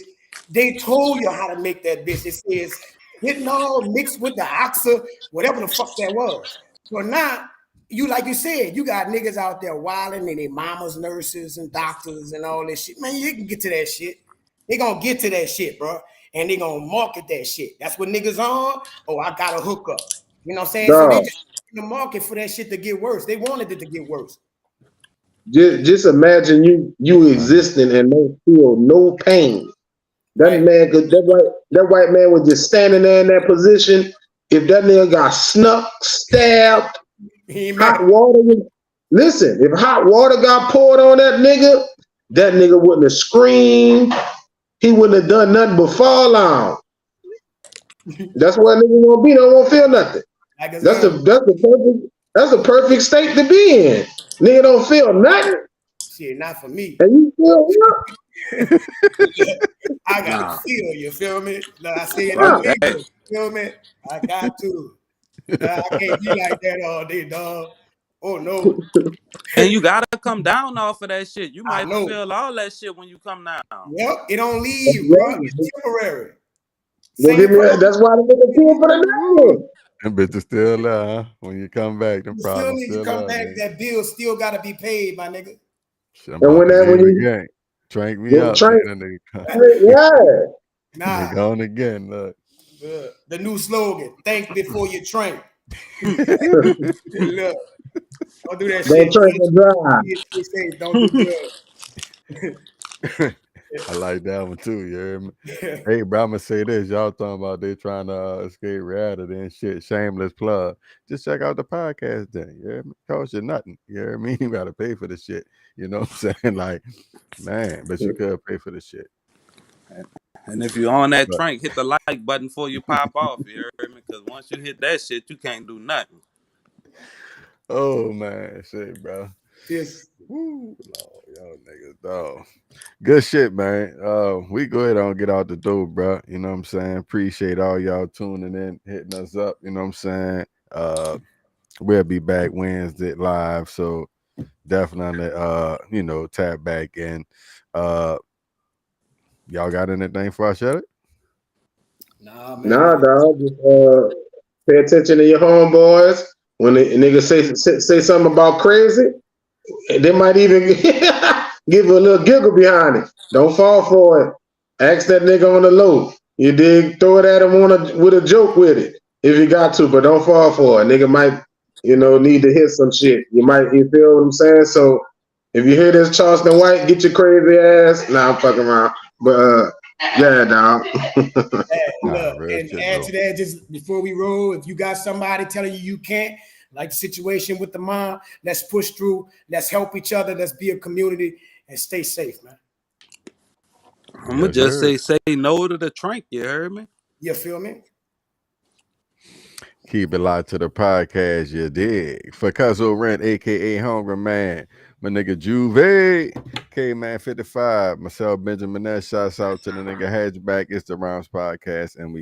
they told you how to make that bitch. It says fentanyl mixed with the oxa, whatever the fuck that was. So now, like you said, you got niggas out there wilding and they mamas, nurses, and doctors and all this shit. Man, you can get to that shit. They gonna get to that shit, bro. And they gonna market that shit. That's what niggas on. Oh, I got a hookup. You know what I'm saying? So they just in the market for that shit to get worse. They wanted it to get worse. Just imagine you existing and don't feel no pain. That man, that white man was just standing there in that position. If that nigga got snuck, stabbed, hot water. Listen, if hot water got poured on that nigga wouldn't have screamed. He wouldn't have done nothing but fall on. That's what a nigga gonna be. Don't want to feel nothing. That's the perfect state to be in. Nigga don't feel nothing. Shit, not for me. And you feel what? I gotta feel. You feel me? Like I say, you feel me? I got to. I can't be like that all day, dog. Oh no. And you gotta come down off of that shit. You might feel all that shit when you come down. Yep, it don't leave, bro. It's temporary. That's why the nigga feel for the nigga. Them bitches still there, huh? When you come back, them problems still still come back. That bill still gotta be paid, my nigga. And when you trank me up, nah, they gone again. Look. The new slogan: think before you trank. Look, don't do that shit. Don't do good. I like that one too. You hear me? Hey, bro, I'm gonna say this. Y'all talking about they trying to escape reality and shit. Shameless plug. Just check out the podcast then. You hear me? Cost you nothing. You hear me? You gotta pay for the shit. You know what I'm saying? Like, man, but you could pay for the shit. And if you're on that trank, hit the like button before you pop off. You hear me? Because once you hit that shit, you can't do nothing. Oh man, shit, bro. Yes. Woo, Lord, y'all niggas, dog. Good shit, man. We go ahead and get out the door, bro. You know what I'm saying? Appreciate all y'all tuning in, hitting us up. You know what I'm saying? We'll be back Wednesday live, so definitely, tap back in. Y'all got anything for I shut it? Nah, man. Nah, dog. Just pay attention to your homeboys. When the nigga say something about crazy, they might even give a little giggle behind it. Don't fall for it. Ask that nigga on the low. You dig? Throw it at him with a joke with it if you got to, but don't fall for it. Nigga might, need to hit some shit. You feel what I'm saying? So if you hear this Charleston White, get your crazy ass. Nah, I'm fucking around. But Yeah, dog. Look, and add to that, just before we roll, if you got somebody telling you can't, like the situation with the mom, let's push through. Let's help each other. Let's be a community and stay safe, man. I'm gonna just say no to the Trank. You heard me? You feel me? Keep it locked to the podcast, you dig. For Cuzzo Ren, aka Hungry Man, my nigga Juve, Caveman 55, myself, Benjamin Ness, shouts out to the nigga Hatchbach. It's the Rounds Podcast, and we